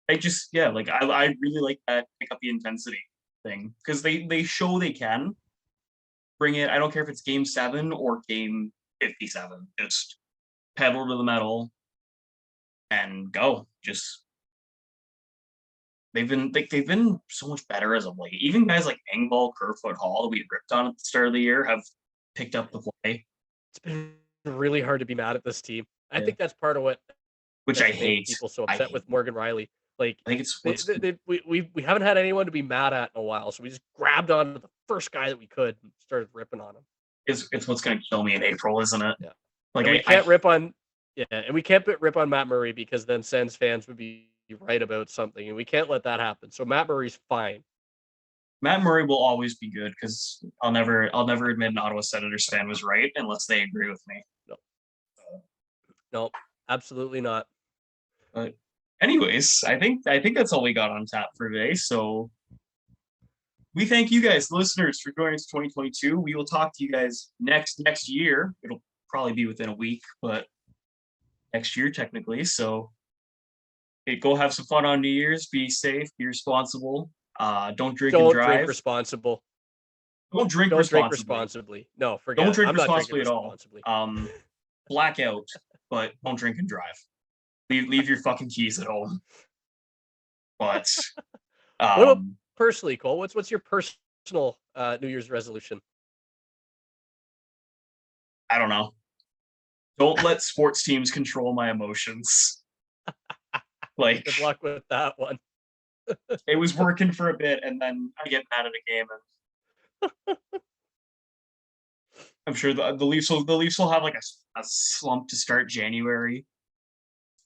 [SPEAKER 1] Like I really like that pick up the intensity thing because they show they can bring it. I don't care if it's game 7 or game 57. Just pedal to the metal and go. Just they've been so much better as of late. Even guys like Engvall, Kerfoot, Hall that we ripped on at the start of the year have picked up the play.
[SPEAKER 2] It's been really hard to be mad at this team. I
[SPEAKER 1] Yeah.
[SPEAKER 2] think that's part of what
[SPEAKER 1] Which I
[SPEAKER 2] has made
[SPEAKER 1] hate.
[SPEAKER 2] people so
[SPEAKER 1] I
[SPEAKER 2] upset
[SPEAKER 1] hate.
[SPEAKER 2] with Morgan Rielly. Like
[SPEAKER 1] I think it's
[SPEAKER 2] we haven't had anyone to be mad at in a while, so we just grabbed on to the first guy that we could and started ripping on him.
[SPEAKER 1] it's what's going to kill me in April, isn't it?
[SPEAKER 2] Yeah.
[SPEAKER 1] Like
[SPEAKER 2] and we can't rip on and we can't rip on Matt Murray because then Sens fans would be right about something, and we can't let that happen. So Matt Murray's fine.
[SPEAKER 1] Matt Murray will always be good because I'll never admit an Ottawa Senators fan was right unless they agree with me.
[SPEAKER 2] No, absolutely not.
[SPEAKER 1] But anyways, I think that's all we got on tap for today. So we thank you guys, listeners, for joining us 2022. We will talk to you guys next year. It'll probably be within a week, but next year technically. So hey, go have some fun on New Year's. Be safe. Be responsible. Don't drink and drive.
[SPEAKER 2] Drink responsible.
[SPEAKER 1] Don't drink
[SPEAKER 2] responsibly. No, forget
[SPEAKER 1] Don't
[SPEAKER 2] it.
[SPEAKER 1] drink
[SPEAKER 2] I'm not
[SPEAKER 1] responsibly at
[SPEAKER 2] responsibly.
[SPEAKER 1] all. Blackout, but don't drink and drive. Leave your fucking keys at home. But
[SPEAKER 2] what about personally, Cole? What's your personal New Year's resolution?
[SPEAKER 1] I don't know. Don't let sports teams control my emotions. Like
[SPEAKER 2] good luck with that one.
[SPEAKER 1] It was working for a bit, and then I get mad at a game, and I'm sure the Leafs will have like a slump to start January,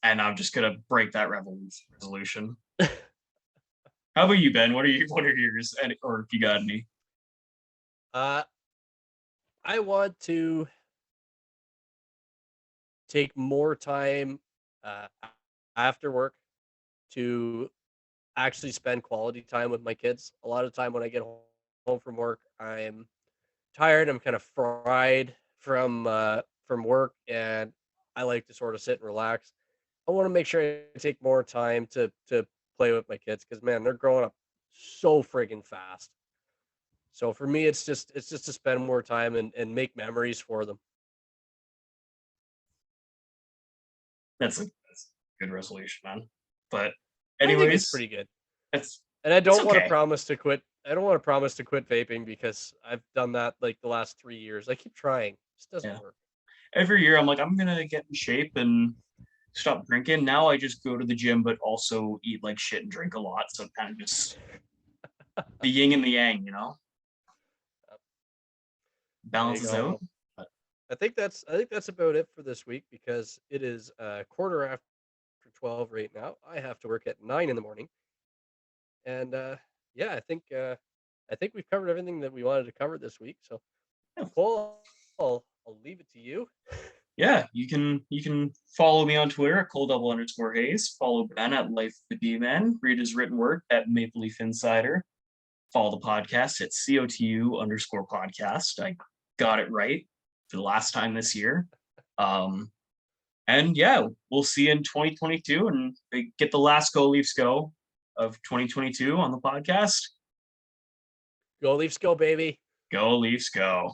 [SPEAKER 1] and I'm just gonna break that resolution. How about you, Ben? What are yours? Or if you got any?
[SPEAKER 2] I want to take more time after work to actually spend quality time with my kids. A lot of time when I get home from work, I'm tired. I'm kind of fried from work, and I like to sort of sit and relax. I want to make sure I take more time to play with my kids because man, they're growing up so friggin' fast. So for me, it's just to spend more time and make memories for them.
[SPEAKER 1] That's a good resolution, man. But
[SPEAKER 2] I think
[SPEAKER 1] anyways,
[SPEAKER 2] it's pretty good.
[SPEAKER 1] And
[SPEAKER 2] I don't want to
[SPEAKER 1] okay.
[SPEAKER 2] promise to quit. I don't want to promise to quit vaping because I've done that like the last 3 years. I keep trying. It just doesn't work.
[SPEAKER 1] Every year I'm like, I'm gonna get in shape and stop drinking. Now I just go to the gym, but also eat like shit and drink a lot. So kind of just the yin and the yang, balances out.
[SPEAKER 2] I think that's about it for this week because it is quarter after 12 right now. I have to work at 9 in the morning, and yeah, I think we've covered everything that we wanted to cover this week. So, Cole, I'll leave it to you.
[SPEAKER 1] Yeah, you can follow me on Twitter at Cole_Hayes. Follow Ben at Life of the D-Man. Read his written work at Maple Leaf Insider. Follow the podcast at COTU_podcast. I got it right for the last time this year. And yeah, we'll see you in 2022 and get the last Go Leafs Go of 2022 on the podcast.
[SPEAKER 2] Go Leafs Go, baby.
[SPEAKER 1] Go Leafs Go.